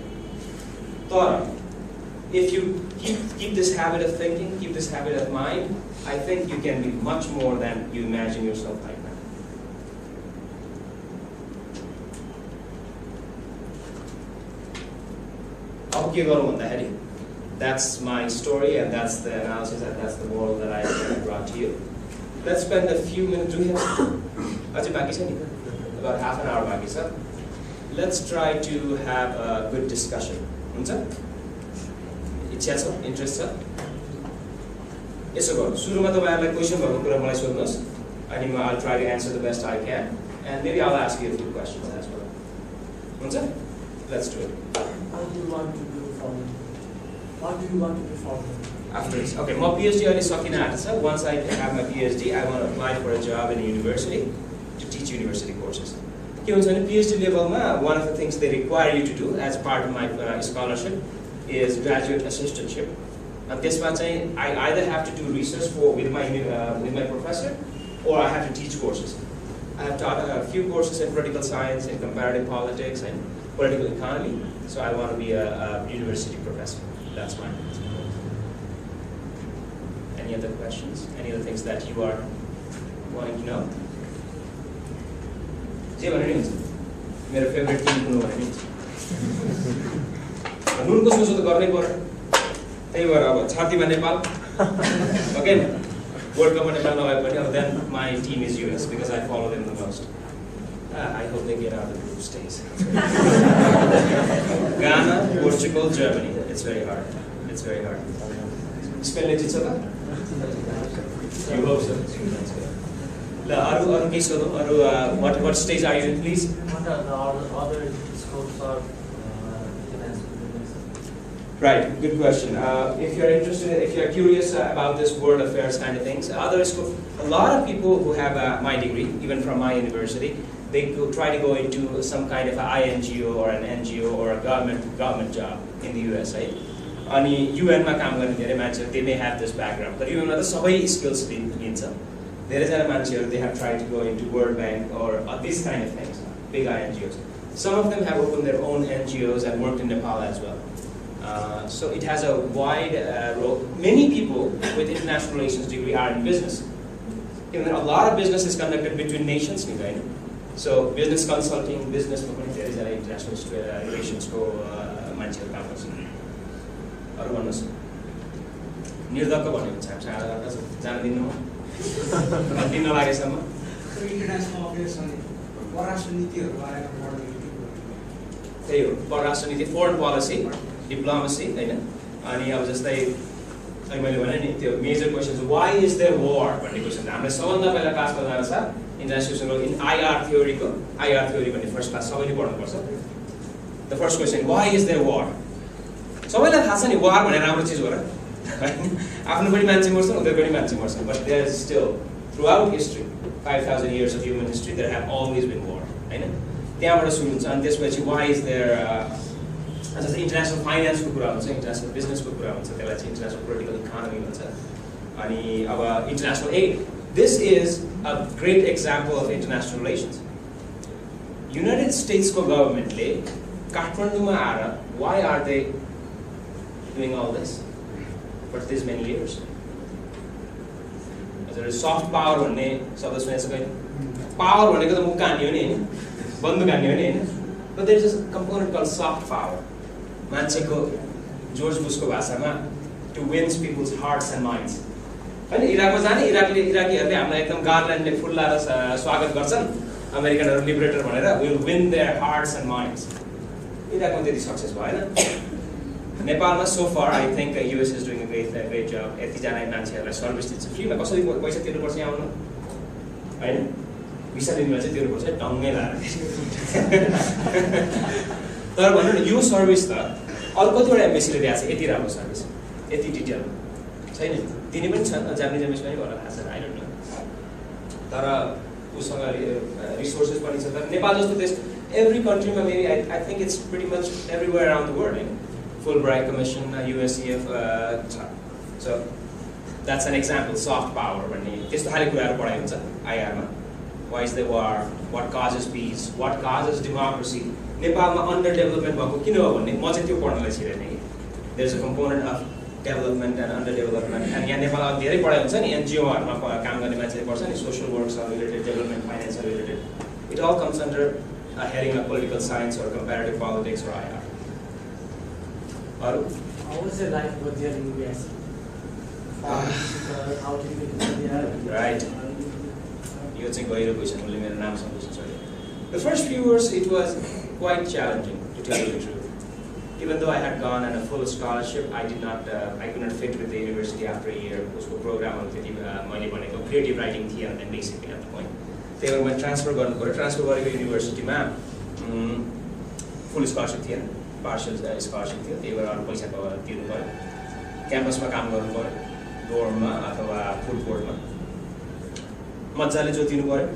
तर if you keep this habit of thinking, keep this habit of mind, I think you can be much more than you imagine yourself right now. That's my story and that's the analysis and that's the moral that I brought to you. Let's spend a few minutes doing it. About half an hour baki sir. Let's try to have a good discussion. Interest sir? Yes sir. Suruma tapaihरुलाई question भएको कुरा मलाई सोध्नुस् अनि म I'll try to answer the best I can and maybe I'll ask you a few questions as well. Let's do it. What do you want to do from afterwards? Okay, my PhD already sucking at it. Once I have my PhD, I want to apply for a job in a university to teach university courses. Okay, so in PhD level, one of the things they require you to do as part of my scholarship is graduate assistantship. And this one, I either have to do research with my professor, or I have to teach courses. I have taught a few courses in political science, in comparative politics, and political economy. So I want to be a university professor. That's mine. Any other questions? Any other things that you are wanting to know? My favorite thing to know. Nun ko socho to garnai paryo. त्यही भएर अब छातीमा Nepal again World Cup Nepal नभए पनि then my team is US because I follow them the most. I hope they get out of the group stage. Ghana, Portugal, Germany. It's very hard. Spell it each other? You hope so. What stage are you in, please? What are the other scopes of Right, good question. If you're interested, if you're curious about this world affairs kind of things, a lot of people who have my degree, even from my university, they try to go into some kind of an INGO or an NGO or a government job in the US, right? And UN ma kaam गर्ने धेरै मान्छेहरु they may have this background, but UN ma ta sabai skills लिन्छ. धेरै जना मान्छेहरु they have tried to go into World Bank or these kind of things, big INGOs. Some of them have opened their own NGOs and worked in Nepal as well. So it has a wide role. Many people with international relations degree are in business. Even a lot of business is conducted between nations, right? So business consulting, business there is an international relations को मान्छेहरु काम गर्छ. अरु भन्नुस्. निर्धक्क भनेको छ जान दिनु. दिन लागेसम्म. इन्टरनेसनल अफेयर्स अनि परराष्ट्र नीतिहरु बारेमा पढ्नु. त्यही हो परराष्ट्र नीति foreign policy. Diplomacy, right? And अब जस्तै मैले भने नि त्यो major questions why is there war भन्ने क्वेशन हामीले सबभन्दा पहिला क्लासमा जानु छ इन्टरनेसनल इन IR theory भन्ने फर्स्ट क्लास सबैले पढ्नु पर्छ. The first question why is there war? सबैलाई थाहा छ नि war भने राम्रो चीज हो र आफ्नो पनि मान्छे मर्छन् उनीहरू पनि मान्छे मर्छन् but there is still throughout history 5000 years of human history there have always been war हैन त्यहाँबाट सुरु हुन्छ अनि त्यसपछि why is there जस्तै इन्टरनेसनल फाइनान्सको कुरा हुन्छ इन्टरनेसनल बिजनेसको कुरा हुन्छ त्यसलाई चाहिँ इन्टरनेसनल पोलिटिकल इकोनोमी भन्छ अनि अब international aid this is a great example of international relations united स्टेट्सको गभर्मेन्टले काठमाडौँमा आएर why are they doing all this for this many years soft power भन्ने शब्द सुनेको छ कहिले पावर भनेको त मुख हान्ने हो नि हैन बन्दुक हान्ने हो नि हैन but there is a component called soft power मान्छेको जर्ज बुशको भाषामा to wins peoples hearts and minds हैन इराकमा जाने इराकीहरूले हामीलाई एकदम गार्ल्यान्डले फुल लाएर स्वागत गर्छन् अमेरिकनहरू लिबरेटर भनेर will win their hearts and minds इराकमा त्यति सक्सेस भएन नेपालमा so far I think US is doing a great job यतिजना मान्छेहरूलाई सर्भिस दिन्छ फ्रीमा कसरी पैसा तिर्नुपर्छ यहाँ आउनु होइन भिसा लिनुमा चाहिँ तिर्नुपर्छ ढङ्गै लाएर तर भन्नु न यो सर्भिस त अरू कतिवटा एम्बेसीले दिएको छ यति राम्रो सर्भिस यति डिटेल छैन दिने पनि छन् जापानिज एम्बेसी पनि होला थाहा छैन आई डोन्ट नो तर उसँग रिसोर्सेस पनि छ तर नेपाल जस्तो देश एभ्री कन्ट्रीमा maybe I think it's pretty much everywhere around the world होइन Fulbright Commission, USEF, so that's an example. Soft power. भन्ने त्यस्तो खाले कुराहरू पढाइ हुन्छ IR मा. Why is there war? What causes peace? What causes democracy? नेपालमा under development भएको किन हो भन्ने म चाहिँ त्यो पढ्नलाई छिरेँ नि. There is a component of development and under development. And यहाँ नेपालमा धेरै पढाइ हुन्छ नि NGO हरूमा काम गर्ने मान्छेले पढ्छ नि social works are related, development finance are related. It all comes under a heading of political science or comparative politics or IR. How was your life with your US? How did you get there? Right. यो चाहिँ गहिरो question मैले मेरो नाम सम्झिन सकेँ. The first few years it was quite challenging to tell you the truth. Even though I had gone on a full scholarship, I could not fit with the university after a year. उसको प्रोग्रामहरू त्यति मैले भनेको creative writing थिएन then basically at the point. त्यही भएर मैले transfer गर्नु पर्यो. ट्रान्सफर गरेको युनिभर्सिटीमा फुल स्कलरसिप थिएन. पार्सल स्कलरसिप थियो त्यही भएर अरू पैसा तिर्नु पऱ्यो क्याम्पसमा काम गर्नु पऱ्यो डोर्ममा अथवा फुड कोर्टमा मजाले जोतिनु पऱ्यो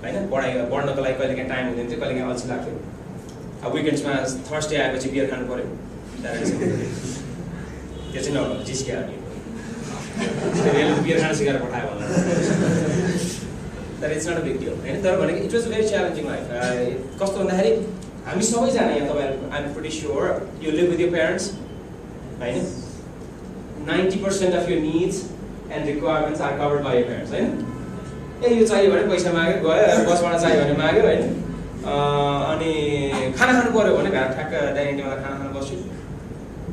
होइन पढ्नको लागि कहिले काहीँ टाइम हुँदैन थियो कहिले काहीँ अल्छी लाग्थ्यो अब विकेन्ड्समा थर्सडे आएपछि बियर खानु पऱ्यो त्यो चाहिँ नभएको जिस्किहाल्ने बियर खान सिकाएर पठायो भन्दा that it's not a big deal होइन तर भनेको it was very challenging life कस्तो भन्दाखेरि हामी सबैजना यहाँ तपाईँहरू I am pretty sure you live with your parents होइन 90% of your needs and requirements are covered by your parents होइन ए यो चाहियो भने पैसा माग्यो गयो बसबाट चाहियो भने माग्यो होइन अनि खाना खानु पऱ्यो भने घाट ठ्याक्क डाइनिङ टेबलमा खाना खानु बस्यो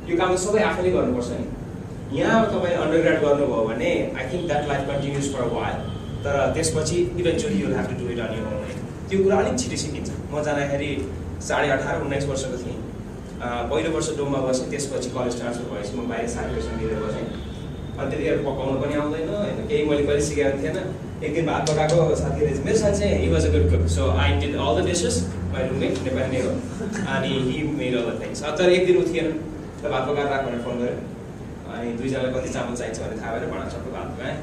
यो काम त सबै आफैले गर्नुपर्छ नि यहाँ तपाईँले अन्डरग्रेड गर्नुभयो भने I think that life continues for a while तर त्यसपछि eventually you have to do it on your own त्यो कुरा अलिक छिटो सिकिन्छ म जाँदाखेरि 18-19 वर्षको थिएँ पहिलो वर्ष डोममा बसेँ त्यसपछि कलेज ट्रान्सफर भएपछि म बाहिर साथीहरूसँग लिएर बसेँ अनि त्यतिखेर पकाउनु पनि आउँदैन होइन केही मैले कहिले सिकेको थिएन एक दिन भात पकाएको साथीहरूले मेरो साथी चाहिँ he was a good cook so I did all the dishes my roommate Nepali नै हो अनि he made all the things तर एक दिन उ थिएन त भात पकाएर राख भनेर फोन गऱ्यो अनि दुईजनालाई कति चामल चाहिन्छ भने थाहा भएर भाँडा सबै भात पकाएँ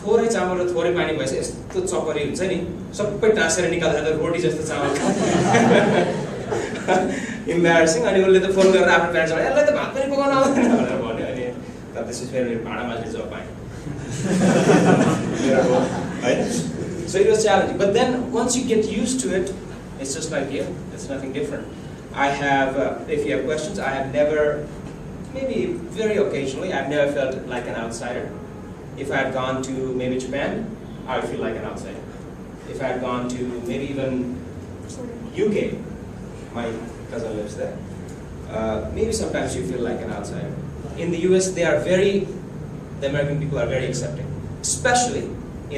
थोरै चामल र थोरै पानी भएछ यस्तो चपरी हुन्छ नि सबै टाँसेर निकाल्दा त रोटी जस्तो चामल इम्बेरेसिङ अनि उसले त फोन गरेर आफ्नो प्यारेन्ट्सलाई यसलाई त भात पनि पकाउन आउँदैन भनेर भन्यो अनि त्यसपछि फेरि भाँडा माझ्ने जब पाएँ होइन so it was challenging but then once you get use to it it's just like here it's nothing different I have if you have questions I have never maybe very occasionally I have never felt like an outsider If I had gone to maybe Japan, I would feel like an outsider. If I had gone to maybe even UK, my cousin lives there, maybe sometimes you feel like an outsider. In the US, the American people are very accepting, especially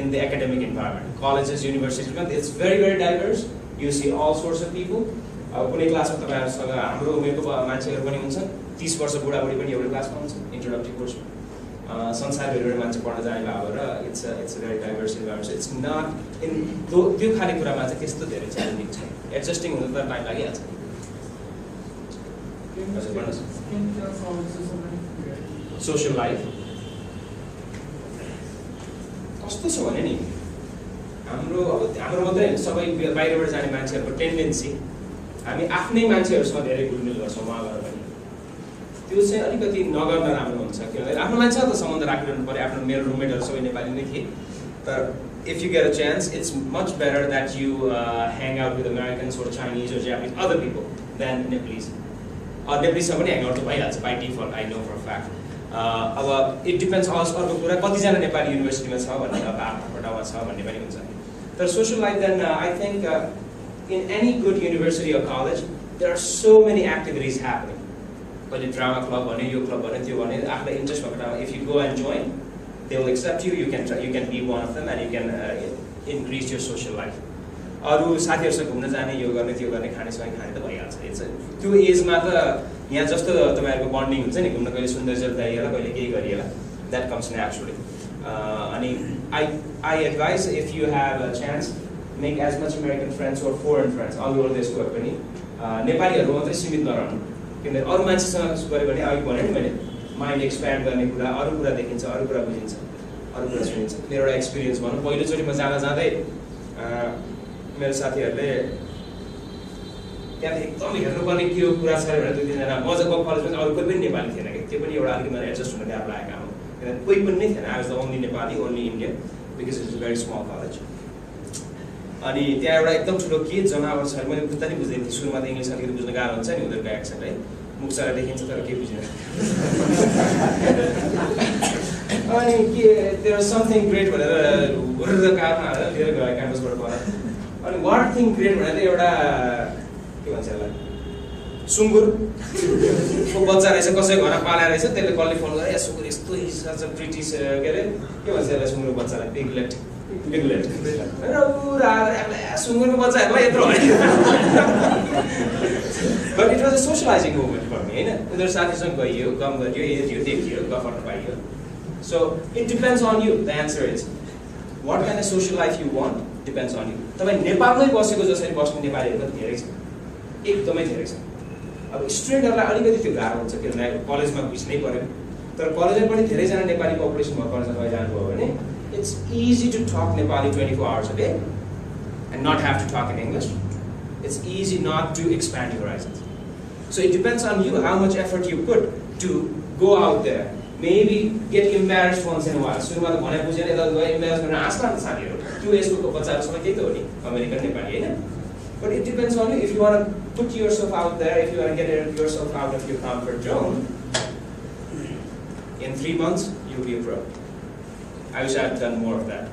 in the academic environment. Colleges, universities, it's very, very diverse. You see all sorts of people. कुनै क्लासमा तपाईँहरूसँग हाम्रो उमेरको मान्छेहरू पनि हुन्छन् 30 वर्ष बुढाबुढी पनि एउटै क्लासमा हुन्छ इन्ट्रोडक्टरी कोर्समा संसार हेरेर मान्छे पढ्न जाने भयो र it's a very diverse environment it's not in त्यो खाने कुरामा चाहिँ त्यस्तो धेरै च्यालेन्जिङ छैन एडजस्टिङ हुनु त टाइम लागिहाल्छ सोसल लाइफ कस्तो छ भने नि हाम्रो मात्रै होइन सबै बाहिरबाट जाने मान्छेहरूको टेन्डेन्सी हामी आफ्नै मान्छेहरूसँग धेरै घुलमिल गर्छौँ उहाँबाट पनि त्यो चाहिँ अलिकति नगर्दा राम्रो हुन्छ किनभने आफ्नो मान्छेसँग त सम्बन्ध राखिरहनु पऱ्यो आफ्नो मेरो रुममेटहरू सबै नेपाली नै थिए तर if you get a chance it's much better that you hang out with Americans or Chinese or Japanese other people than Nepalese Nepalese पनि hang out त भइहाल्छ by default I know for a fact अब it depends also अर्को कुरा कतिजना नेपाली युनिभर्सिटीमा छ भन्ने अब आफ्नो ठाउँमा छ भन्ने पनि हुन्छ तर social life then I think in any good university or college there are so many activities happening कहिले ड्रामा क्लब भने यो क्लब भने त्यो भने आफूलाई इन्ट्रेस्ट भएको ठाउँमा if you go and join they will accept you you can be one of them and you can increase your social life अरू साथीहरूसँग घुम्न जाने यो गर्ने त्यो गर्ने खानेसँग खाने त भइहाल्छ त्यो एजमा त यहाँ जस्तो तपाईँहरूको बन्डिङ हुन्छ नि घुम्न कहिले सुन्दर जल्दाइएला कहिले केही गरिएला द्याट कम्स नेचुरली अनि I advise if you have a chance make as much American friends or foreign friends all over this work पनि नेपालीहरू मात्रै सीमित नरहनु किनभने अरू मान्छेसँग गऱ्यो भने अघि भने नि मैले माइन्ड एक्सप्यान्ड गर्ने कुरा अरू कुरा देखिन्छ अरू कुरा बुझिन्छ अरू कुरा सुनिन्छ मेरो एउटा एक्सपिरियन्स भनौँ पहिलोचोटि म जाँदै मेरो साथीहरूले त्यहाँ एकदमै हेर्नुपर्ने के हो कुरा छ भनेर दुई तिनजना मजाको कलेजमा अरू कोही पनि नेपाली थिएन कि त्यो पनि एउटा अलिकति मलाई एडजस्ट हुन गाह्रो लागेको हो किनभने कोही पनि नै थिएन I was the only Nepali only Indian because it's a very small college अनि त्यहाँ एउटा एकदम ठुलो के जनावर छ मैले बुझ्दा नि बुझ्दैन थिएँ सुरुमा त इङ्ग्लिस अलिकति बुझ्न गाह्रो हुन्छ नि उनीहरूको एक्सेन्ट है मुख चरा देखिन्छ तर केही बुझ्दैन अनि के देयर समथिङ ग्रेट भनेर हुर्र कारमा हालेर लिएर गयो क्याम्पसबाट पर अनि वाट थिङ ग्रेट भनेर एउटा के भन्छ यसलाई सुँगुरको बच्चा रहेछ कसैको घरमा पालेर रहेछ त्यसले कसले फोन गरेर ए सुँगुर यस्तो ब्रिटिस के अरे के भन्छ यसलाई सुँगुरको बच्चालाई पिगलेट सुँगुरको बच्चाहरूलाई यत्रो होइन but it was a socialising moment for me होइन उनीहरू साथीसँग गइयो गम गरियो हेऱ्यो देखियो गफ गर्न पाइयो so it depends on you the answer is what kind of social life you want depends on you तपाईँ नेपालमै बसेको जसरी बस्ने नेपालीहरू पनि धेरै छ एकदमै धेरै छ अब स्टुडेन्टहरूलाई अलिकति त्यो गाह्रो हुन्छ किनभने कलेजमा बुझ्नै पऱ्यो तर कलेजमा पनि धेरैजना नेपाली पपुलेसन भएको कलेजमा गइरहनुभयो भने it's easy to talk Nepali 24 hours a day and not have to talk in English. It's easy not to expand your horizons. So it depends on you how much effort you put to go out there. Maybe get embarrassed once in a while. So you want to embarrass American Nepali. But it depends on you. If you want to put yourself out there, if you want to get yourself out of your comfort zone, in 3 months you'll be a pro. I wish I had done more of that.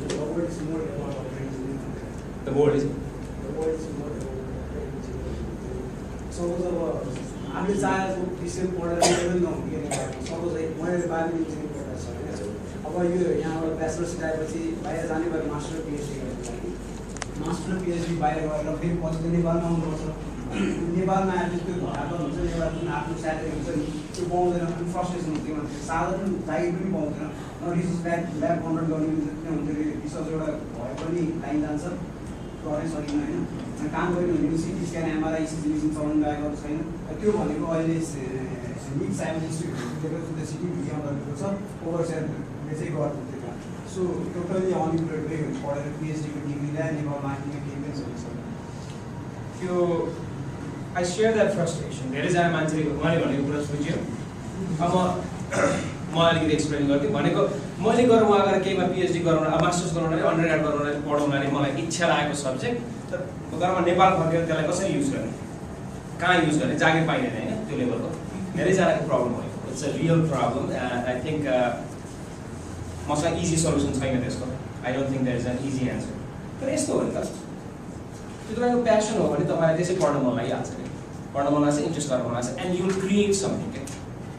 The world is more about The world is more suppose हामीले चाहेको विषय पढेर पनि नहुने suppose मैले bio engineering पढेको छ होइन अब यो यहाँबाट ब्याचलर्स आएपछि बाहिर जाने भएर मास्टर पिएचडी गर्नु लागि मास्टर पिएचडी बाहिर गरेर फेरि पछि नेपालमा आउनुपर्छ नेपालमा एटलिस्ट त्यो घरको हुन्छ नेपालमा आफ्नो स्यालेरी हुन्छ नि त्यो पाउँदैन अनि फ्रस्ट्रेसन हुन्छ मान्छे साधारण जागिर पनि पाउँदैन न रिसर्च ल्याब कन्डक्ट गर्ने हुन्छ रिसर्च एउटा भए पनि टाइम जान्छ गर्नै सकिन्न होइन अनि काम गर्यो भने CT scan MRI CT machine चलाउनु गएको छैन त्यो भनेको अहिले NIT science institute CT video गरेको छ ओभरसेयरले चाहिँ गर्नु त्यो काम सो टोटल्ली अनइम्प्लोइड पढेर पिएचडीको डिग्री ल्याए नेपालमा आफूले केही पनि सक्छ त्यो I share that frustration. धेरैजना मान्छेले उहाँले भनेको कुरा बुझ्यो अब म अलिकति एक्सप्लेन गर्दै भनेको मैले गरेर उहाँ गएर केहीमा पिएचडी गराउन मास्टर्स गराउनलाई अन्डर ग्राड गराउनलाई पढाउनलाई मलाई इच्छा लागेको सब्जेक्ट तर घरमा नेपाल फर्केर त्यसलाई कसरी युज गर्ने कहाँ युज गर्ने जागिर पाइँदैन होइन त्यो लेभलको धेरैजनाको प्रब्लम भएको it's a real problem I think मसँग इजी सल्युसन छैन त्यसको I don't think there is an easy answer तर यस्तो हो नि त त्यो तपाईँको प्यासन हो भने तपाईँलाई त्यसै पढ्न मन लागिहाल्छ नि पढ्न मन लाग्छ इन्ट्रेस्ट गर्न मन लाग्छ and you will create something के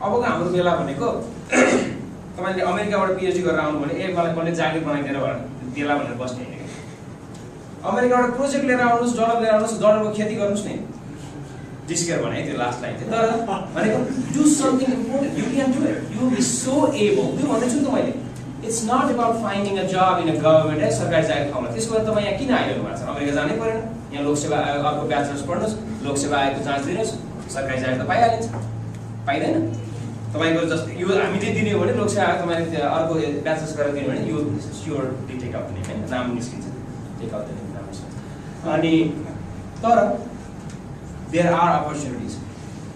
अबको हाम्रो बेला भनेको तपाईँले अमेरिकाबाट पिएचडी गरेर आउनु भने ए मलाई कसले जागिर बनाइदिएर बेला भनेर बस्ने होइन कि अमेरिकाबाट प्रोजेक्ट लिएर आउनुहोस् डलर लिएर आउनुहोस् डलरको खेती गर्नुहोस् नि डिस्केयर भने त्यो लास्ट लाइन थियो तर भनेको do something important you can do it you will be so able त्यो भन्दैछु नि त मैले it's not about finding a job in a government है सरकारी जागिर ठाउँमा त्यसको भएर तपाईँ यहाँ किन आइरहनु भएको छ अमेरिका जानै परेन यहाँ लोकसेवा आयोग अर्को ब्याचलर्स पढ्नुहोस् लोकसेवा आयोगको जाँच दिनुहोस् सरकारी जागिर त पाइहालिन्छ पाइँदैन तपाईँको जस्तो यो हामीले दिने हो भने लोकसेवा आयोग तपाईँले अर्को ब्याचेस गरेर दिनु भने यो स्योर टेक आउट हुने होइन नाम निस्किन्छ टेक आउट हुने राम्रोसँग अनि तर देयर आर अपर्च्युनिटिज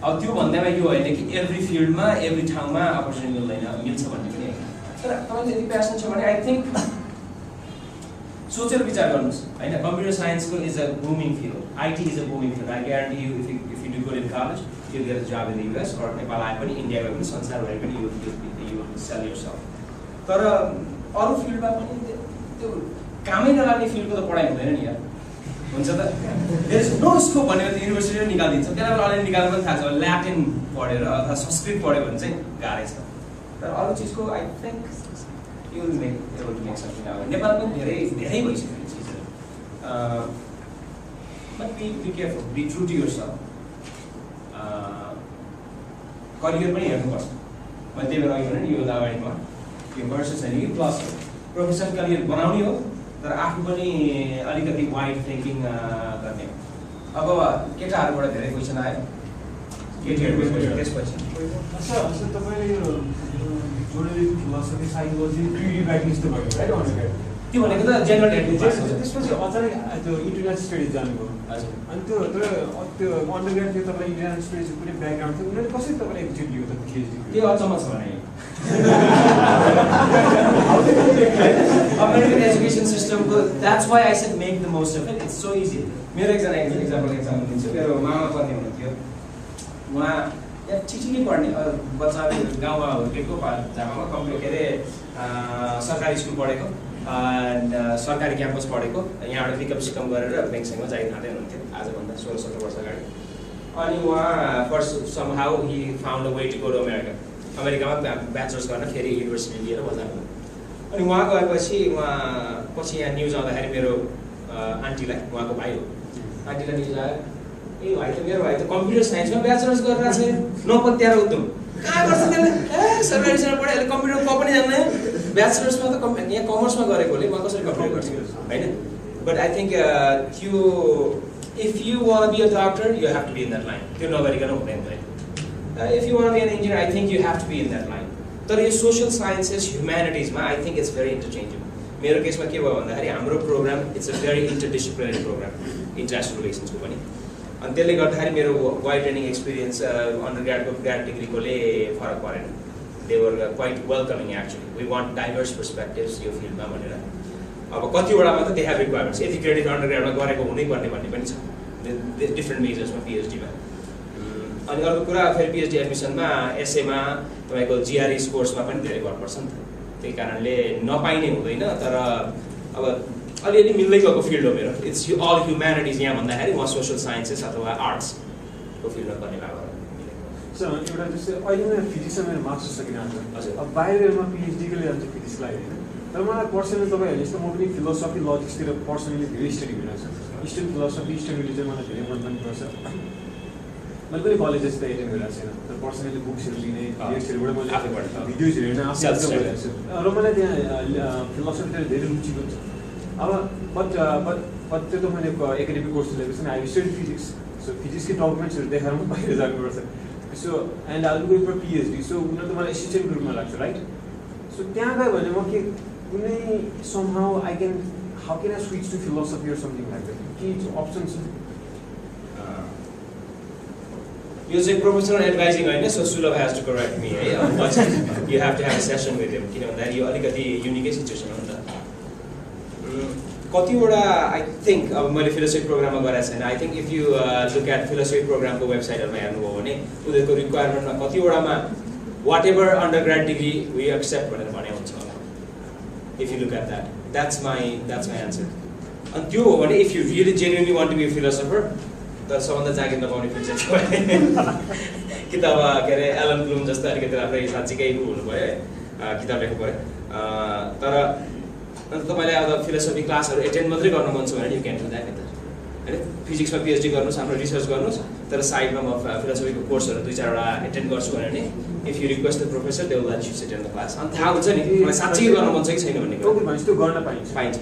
अब त्यो भन्दैमा यो होइन कि एभ्री फिल्डमा एभ्री ठाउँमा अपर्च्युनिटी मिल्दैन मिल्छ भन्ने पनि होइन तर तपाईँले यदि प्यासन छ भने आई थिङ्क सोचेर विचार गर्नुहोस् होइन कम्प्युटर साइन्सको is a booming field IT is a booming field I guarantee you if you do good in college you get a job in the US or Nepal आए पनि इन्डिया गए पनि संसारभरि पनि यु सेल योरसेल्फ तर अरू फिल्डमा पनि त्यो कामै नलाग्ने फिल्डको त पढाइ हुँदैन नि यार हुन्छ त देयर इज नो स्कोप भनेर त युनिभर्सिटीले निकालिदिन्छ त्यसलाई अलिअलि निकाल्नु पनि थाहा छ ल्याटिन पढेर अथवा संस्कृत पढ्यो भने चाहिँ गाह्रै छ तर अरू चिजको I think you will make able to make something out नेपालमा धेरै धेरै भइसक्यो चिजहरू but be careful be true to yourself career पनि हेर्नुपर्छ मैले त्यही भएर अघि भने नि यो अगाडिमा यो वर्ष छैन कि प्लस प्रोफेसनल करियर बनाउने हो तर आफू पनि अलिकति वाइड थिङ्किङ गर्ने हो अब केटाहरूबाट धेरै क्वेसन आयो केटीहरूको क्वेसन त्यसपछि सर तपाईँले यो journalism philosophy psychology creative writing यस्तो भयो राइट अन्डरग्रेड त्यो भनेको त जेनरल एडमिसन त्यसपछि अचानक त्यो इन्टरनेसनल स्टडिज जानुभयो हजुर अनि त्यो अन्डरग्रेड त्यो तपाईँलाई इन्टरनेसनल स्टडिज कुनै ब्याकग्राउन्ड थियो उनीहरूले कसरी तपाईँलाई एक्जिट लियो त पिएचडी के अचम्म छ भने अमेरिकन एजुकेसन सिस्टमको that's why I said make the most of it it's so easy मेरो एकजना एक्जाम्पल दिन्छु मेरो मामा पर्ने हुनुहुन्थ्यो उहाँ यहाँ ठिकै पढ्ने बच्चाले गाउँमा हुर्केको झापामा के अरे सरकारी स्कुल पढेको सरकारी क्याम्पस पढेको यहाँबाट पिकअप सिकअप गरेर बेङसेङमा जागिर खाँदै हुनुहुन्थ्यो आजभन्दा 16-17 वर्ष अगाडि अनि उहाँ first somehow he found a way to go to अमेरिकामा ब्याचलर्स गर्न फेरि युनिभर्सिटी लिएर बजारमा अनि उहाँ गएपछि पछि यहाँ न्युज आउँदाखेरि मेरो आन्टीलाई उहाँको भाइ हो आन्टीलाई न्युज आयो ए भाइ त मेरो भाइ त कम्प्युटर साइन्समा ब्याचलर्स गरेर छ नपत्याएर उद्यम कहाँ गर्छ त्यसले सरकारी स्कुलमा पढ्यो अहिले कम्प्युटर पनि जान्दैन ब्याचलर्समा त यहाँ कमर्समा गरेकोले म कसरी कम्प्युटर गर्छु होइन बट आई थिङ्क त्यो if you want be a doctor you have to be in that line त्यो नगरिकन हुँदैन if you want be an engineer I think you have to be in that line तर यो social sciences ह्युम्यानिटिजमा I think it's very interchangeable मेरो केसमा के भयो भन्दाखेरि हाम्रो program it's a very interdisciplinary program international रिलेसन्सको पनि अनि त्यसले गर्दाखेरि मेरो वाइड ट्रेनिङ एक्सपिरियन्स अन्डरग्राडको ग्राड डिग्रीकोले फरक परेन they were quite welcoming actually we want diverse perspectives यो फिल्डमा भनेर अब कतिवटामा त दे हेभ रिक्वायरमेन्ट्स यति क्रेडिट अन्डरग्राडमा गरेको हुनैपर्ने भन्ने पनि छ डिफ्रेन्ट मेजर्समा पिएचडीमा अनि अर्को कुरा फेरि पिएचडी एडमिसनमा एसएमा तपाईँको जिआरई कोर्समा पनि धेरै गर्नुपर्छ नि त त्यही कारणले नपाइने हुँदैन तर अब अलिअलि मिल्दै गएको फिल्ड हो मेरो इट्स अल ह्युम्यानिटिज यहाँ भन्दाखेरि म सोसियल साइन्सेस अथवा आर्ट्सको फिल्डमा गर्ने भएको सर एउटा जस्तै अहिले मेरो फिजिक्समा मेरो मास्टर्स सकिरहेको छ हजुर अब बाहिरमा पिएचडीको जान्छ फिजिक्सलाई होइन तर मलाई पर्सनली तपाईँहरूले जस्तो म पनि फिलोसफी लजिक्सतिर पर्सनली धेरै स्टडी गरिरहेको छु इस्टर्न फिलोसफी इस्टर्न रिलिजन मलाई धेरै मनपर्ने गर्छ मैले पनि कलेजेस त एटेन्ड गरिरहेको छैन तर पर्सनली बुक्सहरू लिने डेट्सहरूबाट मैले आफै पढ्छु भिडियोजहरू हेर्न आफै गरिरहेको छु र मलाई त्यहाँ फिलोसफीतिर धेरै रुचि पनि छ अब बट त्यो त मैले एकाडेमिक कोर्स लिएको छु आई स्टडी फिजिक्स सो फिजिक्सकै डकुमेन्ट्सहरू देखाएर पनि बाहिर जानुपर्छ so and I will go for PhD so उनीहरू त मलाई एसिस्टेन्ट ग्रुपमा लाग्छ राइट सो त्यहाँ गयो भने म के कुनै somehow I can how can I switch to philosophy or something like that के अप्सन छ यो चाहिँ प्रोफेसनल एडभाइजिङ होइन सो सुलभ हेज टु करेक्ट मी है अब पछि you have to have a session with him किन भन्दाखेरि यो अलिकति युनिकै सिचुएसन हो नि त कतिवटा आई थिङ्क अब मैले फिलोसफी प्रोग्राममा गरेको छैन I think if you look at philosophy प्रोग्रामको वेबसाइटहरूमा हेर्नुभयो भने उनीहरूको रिक्वायरमेन्टमा कतिवटामा whatever undergrad degree we accept भनेर भने हुन्छ होला if you look at that's my answer अनि त्यो हो भने if you really genuinely want to be philosopher तर सबभन्दा जागिर नपाउने फिल्ड चाहिँ कि त अब के अरे एलन ब्लुम जस्तो अलिकति राम्रै साँच्चीकै हुनु भयो है किताब लेख्नु पऱ्यो तर अन्त तपाईँले अब फिलोसफी क्लासहरू एटेन्ड मात्रै गर्न मन छ भने यु क्यान डु द्याट होइन फिजिक्समा पिएचडी गर्नुहोस् आफ्नो रिसर्च गर्नुहोस् तर साइडमा म फिलोसफीको कोर्सहरू 2-4वटा एटेन्ड गर्छु भने नि if you request the professor they will let you sit in the class अनि थाहा हुन्छ नि मलाई साँच्चै गर्न मन छ कि छैन भन्ने कुरा त्यो गर्न पाइन्छ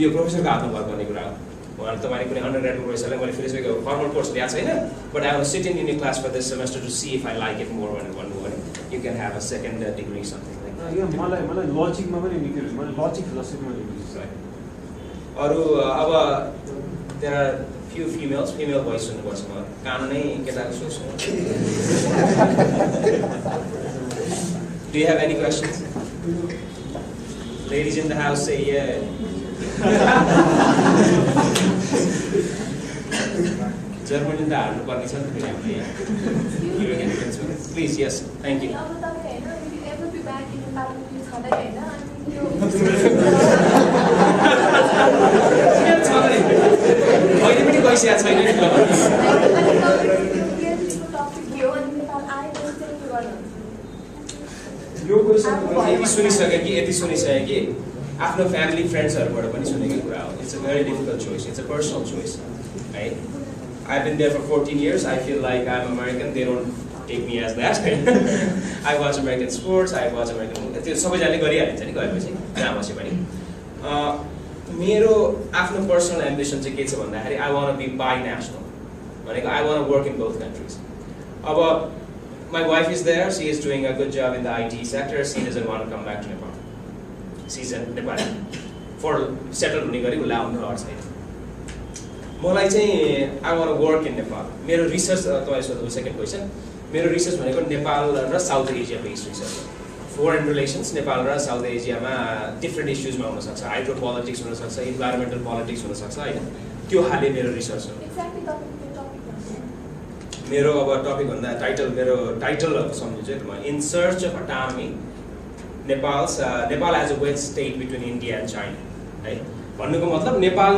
यो प्रोफेसरको हातमा भर पर्ने कुरा हो उहाँले तपाईँले कुनै अन्डरग्राडको प्रोफेसरलाई मैले फिलोसफीको फर्मल कोर्स ल्याएको छैन but I will sit in class for this semester to see if I like it more भनेर भन्नुभयो भने you can have a second degree, something like that. मलाई लजिकमा पनि निकै रुचि मलाई लजिक फिलोसफीमा निकै रुचि छ अरू अब there are few female voice सुन्नुपर्छ म कान नै केटाको सोच्छु Do you have any questions? Ladies in the house say yeah. German in the heart, please, yes, thank you. यो क्वेसन यति सुनिसके कि आफ्नो फ्यामिली फ्रेन्ड्सहरुबाट पनि सुनेको कुरा हो it's a very difficult choice it's a personal choice right I've been there for 14 years I feel like I'm American they don't take me as that I watch American sports I watch American त्यो सबैजनाले गरिहालिन्छ नि गएपछि जहाँ बसे पनि मेरो आफ्नो personal ambition चाहिँ के छ भन्दाखेरि I want to be bi-national भनेको I want to work in both countries अब my wife is there she is doing a good job in the IT sector she doesn't want to come back to Nepal she's in Nepal for settle हुने गरी उलाई आउनु odd छैन मलाई चाहिँ I want to work in Nepal मेरो research तपाईले सोध्नु सेकेन्ड क्वेशन मेरो रिसर्च भनेको नेपाल र south Asia based research foreign relations Nepal र साउथ एसियामा डिफरेन्ट इश्यूजमा हुन सक्छ हाइड्रो पोलिटिक्स हुन सक्छ इन्भाइरोन्मेन्टल पोलिटिक्स हुन सक्छ हैन त्यो हाले मेरो रिसर्च हो मेरो अब टपिक भन्दा मेरो टाइटल सम्झिनु चाहिँ म in search of autonomy Nepal as a west state between India and China है भन्नुको मतलब नेपाल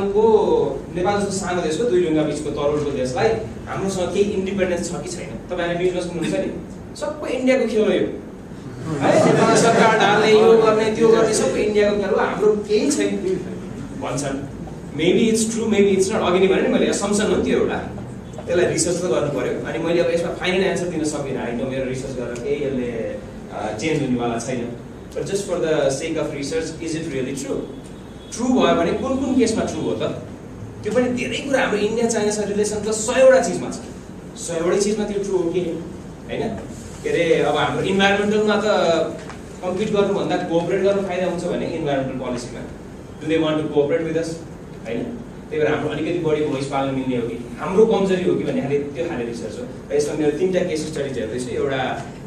जस्तो सानो देशको दुई ढुङ्गा बीचको तरुलको देशलाई हाम्रोसँग केही इन्डिपेन्डेन्स छ कि छैन तपाईहरुले न्यूजमा सुन्नुहुन्छ नि सबै इन्डियाको खेल हो यो है नेपाल सरकार ढाल्ने यो गर्ने त्यो गर्ने सबै इन्डियाको खेल हो हाम्रो केही छैन भन्छन् maybe it's true maybe it's not अघि नै भने नि मैले असम्पसन हो नि त्यो एउटा त्यसलाई रिसर्च त गर्नु पर्यो अनि मैले अब यसमा फाइनल एन्सर दिन सक्दिनँ हैन मेरो रिसर्च गरेर केही यसले चेन्ज हुनेवाला छैन but just for the sake of research is it really true true भयो भने कुन केसमा ट्रू हो त त्यो पनि धेरै कुरा हाम्रो इन्डिया चाइनासँग रिलेसन त 100 वटा चीजमा छ 100 वटा चीजमा त्यो ट्रू हो कि हैन के रे अब हाम्रो इन्भाइरोन्मेन्टलमा त कम्पिट गर्नु भन्दा कोअपरेट गर्नु फाइदा हुन्छ भने इन्भाइरोन्मेन्टल पोलिसीमा do they want to cooperate with us हैन त्यही भएर हाम्रो अलिकति बढी भोइस पाल्न मिल्ने हो कि हाम्रो कमजोरी हो कि भन्ने खाले त्यो खाले रिसर्च हो र यसमा मेरो 3टा केस स्टडी हेर्दैछु एउटा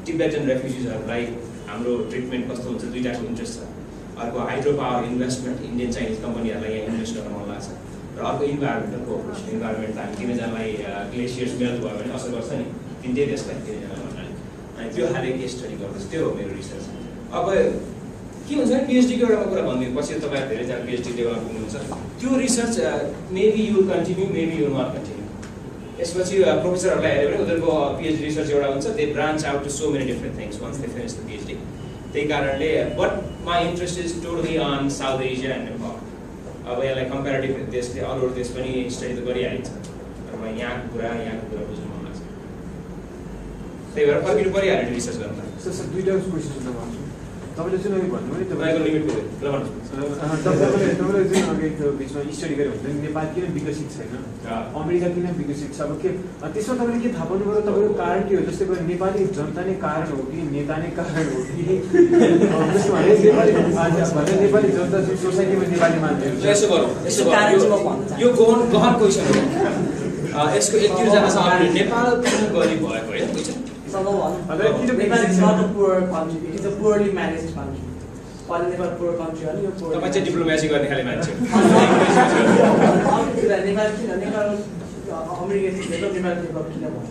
टिबेटन रेफ्युजिजहरुलाई हाम्रो ट्रिटमेन्ट कस्तो हुन्छ दुईटाको इन्ट्रेस्ट छ अर्को hydro power investment Indian Chinese कम्पनीहरुलाई यहाँ इन्भेस्ट गर्न मन लाग्छ र अर्को इन्भाइरोन्मेन्टल कोअपरेसन इन्भाइरोन्मेन्ट हामी तिनजनालाई ग्लेसियर्स मेल्ट भयो भने असर गर्छ नि तिनटै देशलाई तिनजनालाई अनि त्यो खाले केस स्टडी गर्दैछु त्यो हो मेरो रिसर्च अब के हुन्छ भने पीएचडी को एउटा कुरा भन्दिनु पछि तपाईहरु धेरै जना पीएचडी लेभलमा पुग्नुहुन्छ त्यो research maybe you will continue maybe you will not continue यसपछि प्रोफेसरहरुलाई हेर्यो भने उनीहरुको पीएचडी रिसर्च एउटा हुन्छ they branch out to so many different things once they finish the PhD त्यही कारणले but my interest is totally on South Asia and Nepal अब यसलाई कम्पेरेटिभ देशले अरू देश पनि स्टडी त गरिहालिन्छ तर म यहाँको कुरा बुझ्नु मन लाग्छ त्यही भएर फर्किनु परिहाल्यो रिसर्च गर्न सर दुईटा क्वेशन सुन्न भन्छु तपाईले जुन अघि भन्नुभयो नि तपाईको लिमिट पुग्यो ल तपाईले जुन अघि त्यो बिचमा स्टडी गरे हुन्छ नेपाल किन विकसित छैन अमेरिका किन विकसित छ अब के त्यसमा तपाईले के थाहा पाउनु पर्यो तपाईको कारण के हो जस्तै गरी नेपाली जनता नै कारण हो कि नेता नै कारण हो कि जस्तो भने नेपाली जनता जुन सोसाइटीमा नेपाली मान्छेहरु यसो गरौँ यो गहन क्वेशन हो यसको एक दुई जना सामने नेपाल किन गरिब भएको है question Nepal is not a poor country. It is a poorly managed country. While Nepal poor country, only a poor. तपाईं चाहिँ डिप्लोमेसी गर्ने खाले मान्छे Nepal किन नेपाल अमेरिका चाहिँ नेपाल किन भयो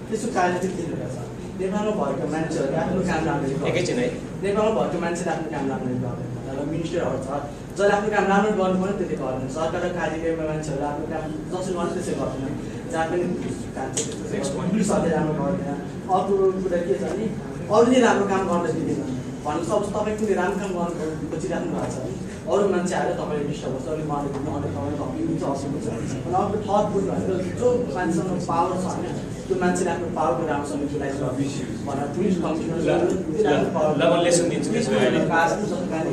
त्यसको कारण चाहिँ के छ नेपालमा भएको मान्छेहरुले आफ्नो काम राम्ररी गर्छ एकैछिन है नेपालमा भएको मान्छेले आफ्नो काम राम्ररी गर्दैन र मिनिस्टरहरु छ जसले आफ्नो काम राम्रो गर्नु पर्यो त्यसले गर्दैन सरकार र कार्यक्रममा मान्छेहरुले आफ्नो काम जसले गर्नु त्यसै गर्दैन जहाँ पनि पुलिसहरूले राम्रो गर्दैन अर्को कुरा के छ भने अरूले राम्रो काम गर्न दिँदैन भन्नु सक्छ तपाईँ कुनै राम्रो काम गर्नु खोजिराख्नु भएको छ भने अरू मान्छे आएर तपाईँले डिस्टर्ब गर्छ अलिक मार्नु दिनु अन्त तपाईँले हुन्छ असुविधा छ अनि अर्को थर्ड बुझ्नु भनेको जो मान्छेसँग पावर छ होइन त्यो मान्छेले आफ्नो पावरको राम्रोसँग युटिलाइज भनेर पुलिस कमिसनर ल म लेसन दिन्छु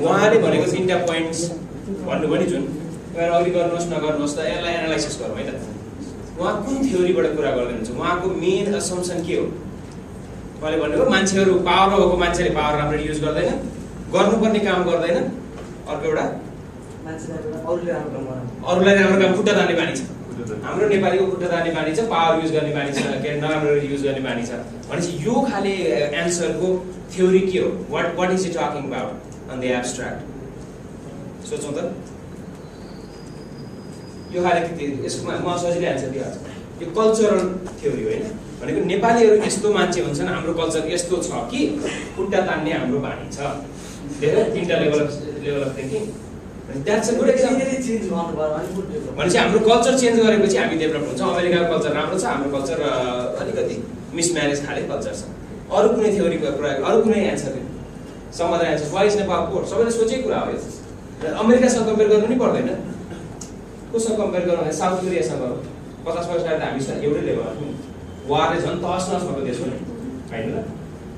उहाँले भनेको 3टा पोइन्ट्स भन्नुभयो नि जुन अघि गर्नुहोस् नगर्नुहोस् त यसलाई एनालाइसिस गरौँ है त उहाँ कुन थ्योरीबाट कुरा गर्दै हुनुहुन्छ उहाँको मेन असम्पसन के हो मैले भनेको मान्छेहरू पावर भएको मान्छेले पावर राम्ररी युज गर्दैन, गर्नुपर्ने काम गर्दैन। अर्को एउटा अरूलाई राम्रो काम खुट्टा तान्ने बानी छ। हाम्रो नेपालीको खुट्टा तान्ने बानी छ, पावर युज गर्ने बानी छ, के नराम्रो युज गर्ने बानी छ। भनेपछि यो खाले एन्सरको थ्योरी के हो? What is it talking about on the abstract? सोचौँ त। यो खाले यसमा म सजिलै एन्सर दिइहाल्छु। यो कल्चरल थ्योरी होइन, भनेको नेपालीहरू यस्तो मान्छे हुन्छन्, हाम्रो कल्चर यस्तो छ कि खुट्टा तान्ने हाम्रो बानी छ। देख्यो तीनटा level of thinking. That's a good example. भनेपछि हाम्रो कल्चर चेन्ज गरेपछि हामी डेभलप हुन्छौँ। अमेरिकाको कल्चर राम्रो छ, हाम्रो कल्चर अलिकति मिसम्यानेज खाले कल्चर छ। अरू कुनै थ्योरीको प्रयोग, अरू कुनै एन्सर छैन। Some other answer why is Nepal poor? सबैले सोचेको कुरा हो यो। अमेरिकासँग कम्पेयर गर्नु नि पर्दैन। कोसँग कम्पेयर गरौँ भने साउथ कोरियासँग गरौँ। 50% त हामीसँग एउटै लेभलमा छौँ। वारले झन् तहस नहस भएको देश हो नि, होइन र?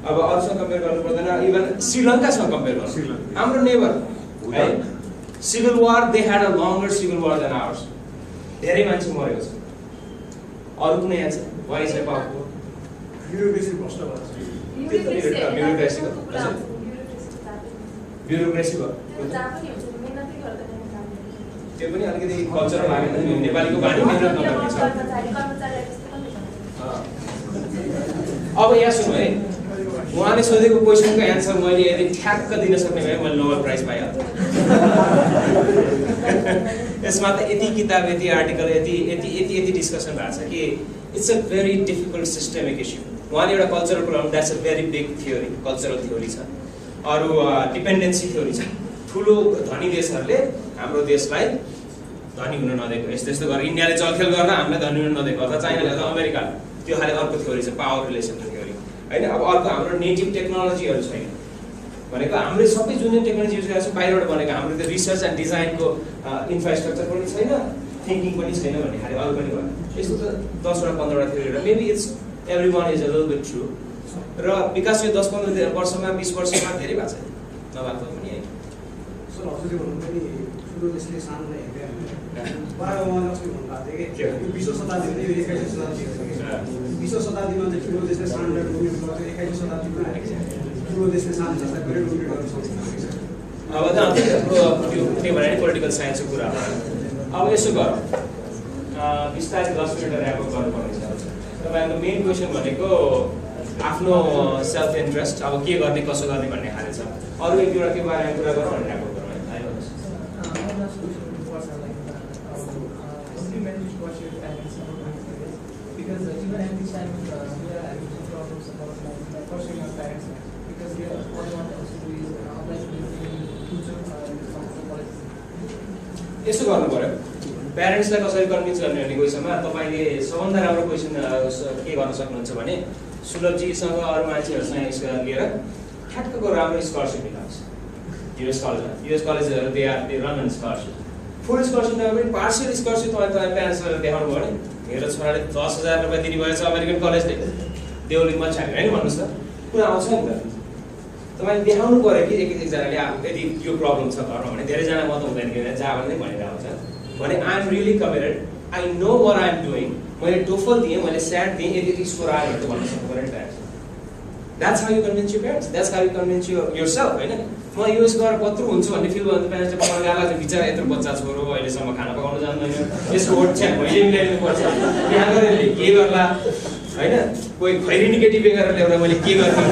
अब अरूसँग कम्पेयर गर्नु पर्दैन। इभन श्रीलङ्कासँग कम्पेयर गर्नु, हाम्रो नेबर है। Civil war, they had a longer civil war than ours. धेरै मान्छे मरेको छ। अरू कुनै answer? Why is Nepal poor? Bureaucracy भ्रष्ट भएको छ। ब्युरोक्रेसी भयो। त्यो पनि अलिकति कल्चर लागेन। नेपालीको बानी मेहनत नगर्ने छ। अब यहाँ सुन्नु है, उहाँले सोधेको क्वेसनको एन्सर मैले यदि ठ्याक्क दिन सक्ने भए मैले नोबेल प्राइज पाइहाल्थेँ। यसमा त यति किताब, यति आर्टिकल, यति डिस्कसन भएको छ कि it's a very difficult systemic issue. उहाँले एउटा कल्चरल कुरा, that's a very big theory, cultural theory छ। अरू डिपेन्डेन्सी थ्योरी छ। ठुलो धनी देशहरूले हाम्रो देशलाई धनी हुन नदिएको, यस्तो यस्तो गरेर इन्डियाले चलखेल गरेर हामीलाई धनी हुन नदिएको, अथवा चाइनाले अथवा अमेरिका, त्यो खाले अर्को थ्योरी छ, पावर रिलेसनको थ्योरी होइन। अब अर्को हाम्रो नेटिभ टेक्नोलोजीहरू छैन। भनेको हामीले सबै जुन टेक्नोलोजी युज गरेको छ बाहिरबाट बनेको, हाम्रो त्यो रिसर्च एन्ड डिजाइनको इन्फ्रास्ट्रक्चर पनि छैन, थिङ्किङ पनि छैन भन्ने खाले अरू पनि भयो। यस्तो त 10वटा 15वटा थ्योरी र maybe it's every one is a little beet true. र विकास यो 10-15 वर्षमा 20 वर्षमा धेरै भएको छ, नभएको पनि है। सर हजुरले भन्नु पनि ठुलो देशले सानोलाई हेर्दैन। उहाँले अस्ति भन्नुभएको थियो कि यो 20औं शताब्दीमा यो 21औं शताब्दी हो। 20औं शताब्दीमा चाहिँ ठुलो देशले सानोलाई डोमिनेट गर्छ, 21औं शताब्दीमा ठुलो देशले सानो देशलाई पनि डोमिनेट गर्न सक्छ। अब त त्यो भने पोलिटिकल साइन्सको कुरा हो। अब यसो गरौँ, बिस्तारै 10 मिनट ऱ्याप अप गर्नुपर्ने छ। तपाईँको मेन क्वेसन भनेको आफ्नो सेल्फ इन्ट्रेस्ट, अब के गर्ने कसो गर्ने भन्ने खाले छ। अरू एक दुईवटा के बारेमा कुरा गरौँ भने ऱ्याप अप गरौँ है। Because even at this time, we are having some problems about pursuing our parents because we are what we want us to do is apply to the future some colleges. यसो गर्नु पर्यो, प्यारेन्ट्सलाई कसरी convince गर्ने भन्ने क्वेसनमा तपाईँले सबभन्दा राम्रो question के गर्न सक्नुहुन्छ भने सुलभजीसँग अरू मान्छेहरूसँग लिएर ठ्याक्कको राम्रो स्कलरसिप निकाल्छ। युएस कलेजहरू they run on scholarship, full scholarship नभए पनि पार्सियल स्कलरसिप तपाईँ प्यारेन्ट्सलाई देखाउनु भयो भने मेरो छोराले 10,000 रुपियाँ दिनुभएछ अमेरिकन कलेजले, देउली मच हामी होइन भन्नुहोस् त, कुरा आउँछ नि त। तपाईँले देखाउनु पऱ्यो कि एकजनाले यदि यो प्रब्लम छ घरमा भने धेरैजना म त हुँदैन कि जा भन्दै भनेर आउँछ भने I am really committed, I know what I am doing. मैले टोफल दिएँ, मैले स्याट दिएँ, यदि स्कोर आयो भने त भन्न सक्नु पऱ्यो नि parents. That's how you convince you parents, that's how you convince yourself होइन। म युएस गएर कत्रो हुन्छु भन्ने फिल भयो भने प्यारेन्ट्सले पकाउनु गाला बिचरा यत्रो बच्चा छोरो अहिलेसम्म खाना पकाउनु जान्दैन, यसको होट छ्या मैले मिलाइदिनुपर्छ, यहाँ गएर के गर्ला होइन, कोही खैरिनी केटी बेगर ल्याउँदा मैले के गर्ने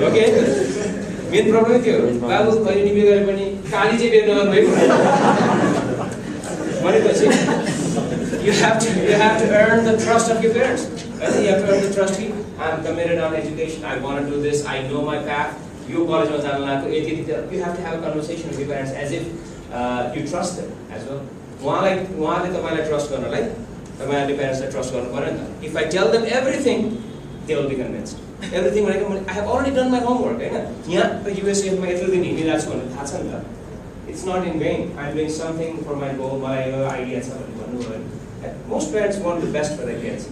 ओके। मेन प्रब्लमै त्यो हो, बाबु खैरिनी बेगर पनि काली चाहिँ बेर नगर्नु है भनेपछि you have to earn the trust of your parents. You have to earn the trust. I'm committed on education. I want to do this. I know my path. You college ma janu lageko यति you have to have a conversation with your parents as if you trust them as well. उहाँले तपाईलाई trust गर्नलाई तपाईहरुले प्यारेन्ट्सलाई trust गर्नु पर्यो नि त। If I tell them everything, they will be convinced. Everything भनेको I have already done my homework हैन। यहाँ USEF मा यत्रो दिन हिँडिरहेको छु भने थाहा छ नि त। It's not in vain. I'm doing something for my goal. मलाई यो आइडिया छ भन्ने भन्नुभयो। Most parents want the best for their kids.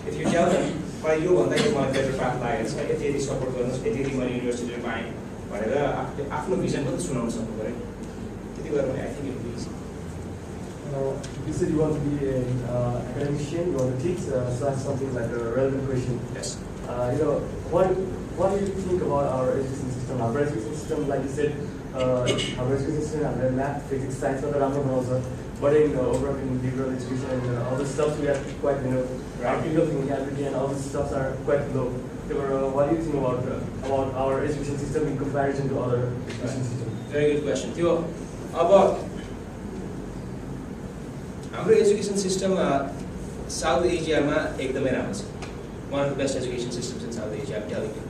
If you tell them, "Why you want that? You want better path लागेको छ, यति support गर्नुस्, यति मैले युनिभर्सिटीमा पाएँ भनेर आफ्नो भिजन पनि सुनाउन सक्नु पर्यो। त्यति गरेर I think it will be easy. You said you want to be an academician, you want to teach, so that's something like a relevant question. Yes. What do you think about our education system? Our education system, like you said, our education system, math, physics, science, but in overall in liberal education and all the stuff we are quite, our critical thinking ability and all the stuffs are quite low. What do you think about our education system in comparison to other education systems? Very good question. हाम्रो education system south एसियामा एकदमै राम्रो छ. One of the best education systems in South Asia, I'm telling you.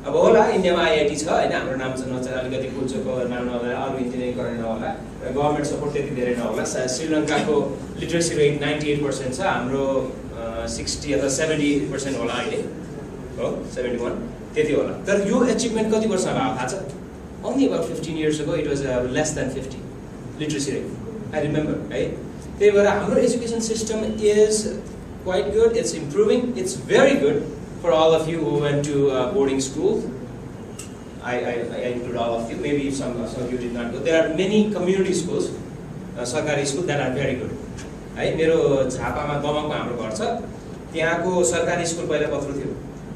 अब होला इन्डियामा IIT छ हैन, हाम्रो नाम छ नचाहिँ अलिकति कुल्चोको नाम नहोला, अरू इन्जिनियरिङ गर्ने नहोला, गभर्नमेन्ट सपोर्ट त्यति धेरै नहोला. श्रीलङ्काको लिटरेसी रेट 98% छ, हाम्रो 60 अथवा 70% होला अहिले हो, 71 त्यति होला. तर यो अचिभमेन्ट कति वर्षमा भयो थाहा छ? Only about 15 years ago it was less than 50 literacy rate. I remember, right? त्यही भएर हाम्रो education system is quite good, it's improving, it's very good for all of you who went to boarding school. I include all of you, maybe some of you did not go. There are many community schools, सरकारी school that are very good. है मेरो झापामा दमकमा हाम्रो घर छ, त्यहाँको सरकारी school पहिला कत्रो थियो,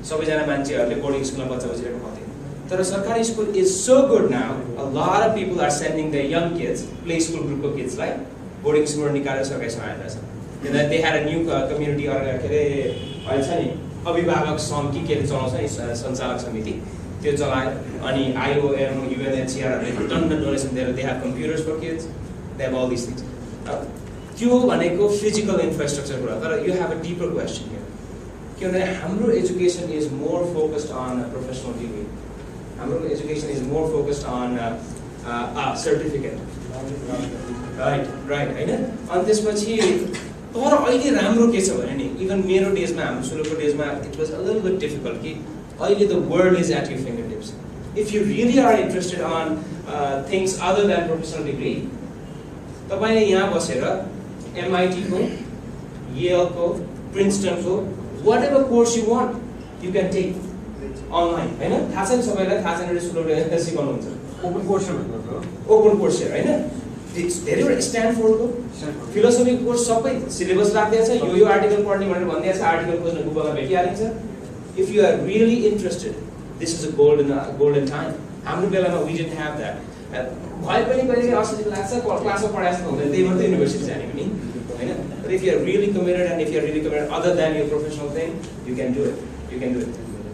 सबैजना मान्छेहरूले बोर्डिङ स्कुलमा बच्चा बसिरहेको पढ्थे. तर सरकारी school is so good now, a lot of people are sending their young kids, play school group of kids like boarding school निकालेर सरकारी सहायता छ. They had a new community or के अरे अहिले छ नि अभिभावक सङ्घ के चलाउँछ नि सञ्चालक समिति, त्यो चलायो. अनि IOM, UNHCR हरूले टन्न डोनेसन दिएर they have computers for kids, they have all these things. त्यो भनेको फिजिकल इन्फ्रास्ट्रक्चर कुरा. तर you have a deeper question here. किनभने हाम्रो education is more focused on a professional degree. हाम्रो education is more focused on a certificate. Right, हैन. अनि त्यसपछि तर अहिले राम्रो के छ भने नि, इभन मेरो डेजमा, हाम्रो सुरुको डेजमा it was a little bit difficult कि अहिले the world is at your fingertips. If you really are interested on things other than professional degree, तपाईले यहाँ बसेर MIT को, Yale को, Princeton को, whatever course you want, you can take online, हैन. थाहा छ नि सबैलाई, थाहा छैन स्कुलले सिकाउनुहुन्छ ओपन कोर्स हैन. धेरै स्ट्यान्डफोर्डको फिलोसफी कोर्स सबै सिलेबस राख्दै छ, यो आर्टिकल पढ्ने भनेर भन्दै छ, आर्टिकल खोज्न गुगलमा भेटिहालिन्छ. If you are really interested, this is a golden time. हाम्रो बेलामा वी डिडन्ट ह्याभ द्याट. भए पनि कहिले असजिलो लाग्छ, क्लासमा पढाएको हुँदैन, त्यही भएर युनिभर्सिटी जाने पनि हैन. But if you are really committed and if you are really committed other than your professional thing, you can do it.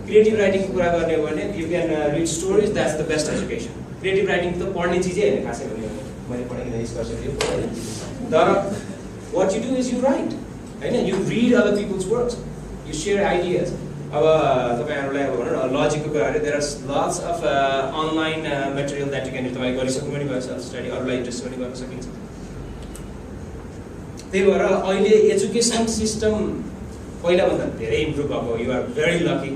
Creative writing को कुरा गर्ने हो भने you can read stories, that's the best education. Creative writing त पढ्ने चीजै हैन खासै भने मैले पढेको निष्कर्ष थियो हैन. तर what you do is you write, हैन. You read other people's works, you share ideas. अब तपाईहरुलाई अब भनौं न लजिकको कुरा गरे, there are lots of online material that you can do. तपाईले गरिसक्नु पनि भयो, सेल्फ स्टडी, अरूलाई इन्ट्रेस्ट पनि गर्न सकिन्छ. त्यही भएर अहिले एजुकेसन सिस्टम पहिला भन्दा धेरै इम्प्रुभ भएको. You are very lucky.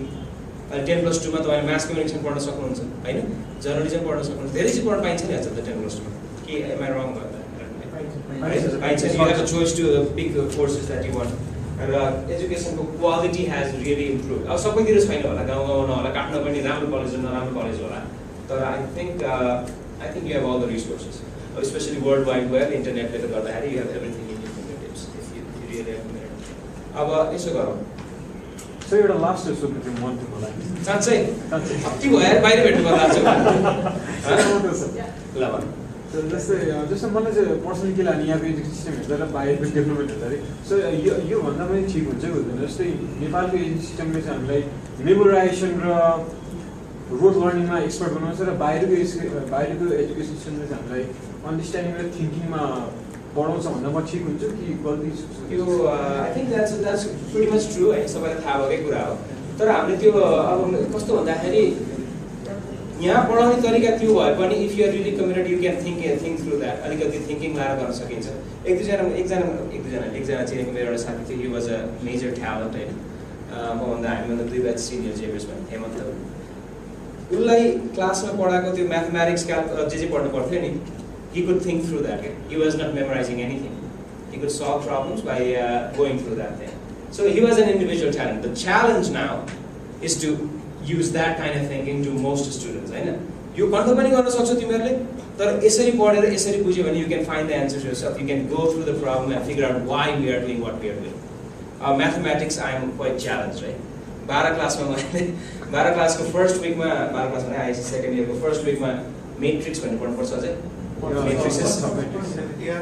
10+2 मा तपाईले मास कम्युनिकेसन पढ्न सक्नुहुन्छ हैन, जर्नलिजम पढ्न सक्नुहुन्छ, धेरै चाहिँ पढ्न पाइन्छ नि अझ त 10+2 मा. के am I wrong about that? पाइन्छ. You have a choice to pick the courses that you want. र एजुकेसनको क्वालिटी has really improved. अब सबैतिर छैन होला, गाउँमा होला, काठमाडौँ पनि राम्रो कलेज र नराम्रो कलेज होला. तर I think you have all the resources, especially world wide web, इन्टरनेटले त गर्दाखेरि you have everything in your fingertips if you really have it. अब यसो गरौँ. सो एउटा लास्ट सोध्नु थियो मन थियो मलाई. साँच्चै कति भयो बाहिर भेट्नु पर्ला छ. ल भन. जस्तो मलाई चाहिँ पर्सनली के लाग्ने यहाँको एजुकेसन सिस्टम हेर्दा र बाहिरको डेभलपमेन्ट हेर्दाखेरि, सो यो भन्दा पनि ठिक हुन्छ कि हुँदैन. जस्तै नेपालको एजुकेसन सिस्टमले चाहिँ हामीलाई मेमोराइजेसन र रोड लर्निङमा एक्सपर्ट बनाउँछ र बाहिरको एजुकेसन सिस्टमले चाहिँ हामीलाई अन्डरस्ट्यान्डिङ र थिङ्किङमा पढाउँछ भन्दा म ठिक हुन्छ कि गल्ती छु? यो I think that's pretty much true है, सबैलाई थाहा भएकै कुरा हो. तर हामीले त्यो अब कस्तो भन्दाखेरि यहाँ पढाउने तरिका त्यो भए पनि if you are really committed you can think through that. अलिकति थिङ्किङ लाएर गर्न सकिन्छ. एकजना चिनेको मेरो एउटा साथी थियो, he was a major talent होइन. मभन्दा हामीभन्दा 2 ब्याच सिनियर जेबर्समा हेमन्त. उसलाई क्लासमा पढाएको त्यो म्याथमेटिक्स जे पढ्नु पर्थ्यो नि, he could think through that. He was not memorizing anything. He could solve problems by going through that thing. So he was an individual talent. The challenge now is to use that kind of thinking to most students. Right? You can't पनि गर्न सक्छौ तिमीहरुले, तर यसरी पढेर यसरी बुझ्यो भने you can find the answers yourself. You can go through the problem and figure out why we are doing what we are doing. Mathematics I am quite challenged, right? 12 क्लासमा मैले 12 क्लासको फर्स्ट विकमा 12 क्लास भने ISC second इयरको first विकमा matrix भन्ने पढ्नुपर्छ अझै matrix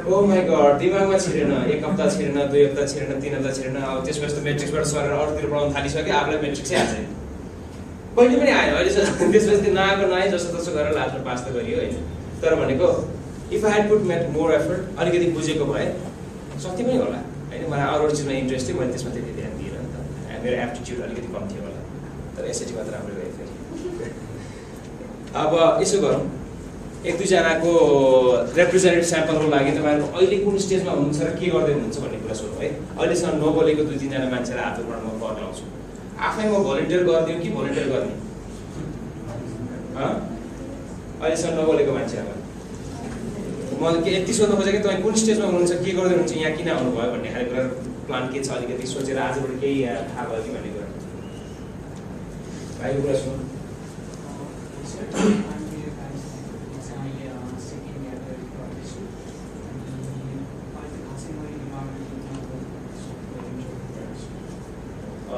oh my God दिमागमा छिरेन 1 हप्ता छिरेन 2 हप्ता छिरेन 3 हप्ता छिरेन अब त्यसपछि त मेट्रिक्सबाट सरेर अरूतिर पढाउन थालिसक्यो आफूलाई मेट्रिक्सै आएछ कहिले पनि आयो अहिलेसम्म त्यसपछि नआएको नआए जस्तो तस्तो गरेर लास्टमा पास त गरियो होइन तर भनेको if I had put mate more effort अलिकति बुझेको भए सक्थेँ पनि होला होइन मलाई अरू चिजमा इन्ट्रेस्ट थियो मैले त्यसमा त्यति ध्यान दिएन नि त मेरो एप्टिट्युड अलिकति कम थियो होला तर एसएटी मात्र राम्रो गयो फेरि अब यसो गरौँ 1-2जनाको रिप्रेजेन्टेटिभ स्याम्पलको लागि तपाईँहरू अहिले कुन स्टेजमा हुनुहुन्छ र के गर्दै हुनुहुन्छ भन्ने कुरा सोधौँ है अहिलेसम्म नबोलेको 2-3जना मान्छेलाई हात उठाउन म कर लाउँछु आफै म भोलिन्टियर गरिदिउँ कि भोलिन्टियर गर्ने अहिलेसम्म नबोलेको मान्छे अब म के यति सोध्न खोजेँ कि तपाईँ कुन स्टेजमा हुनुहुन्छ के गर्दै हुनुहुन्छ यहाँ किन आउनुभयो भन्ने खाले कुरा प्लान के छ अलिकति सोचेर आजबाट केही थाहा भयो कि भन्ने कुरा भाइको कुरा सुनौँ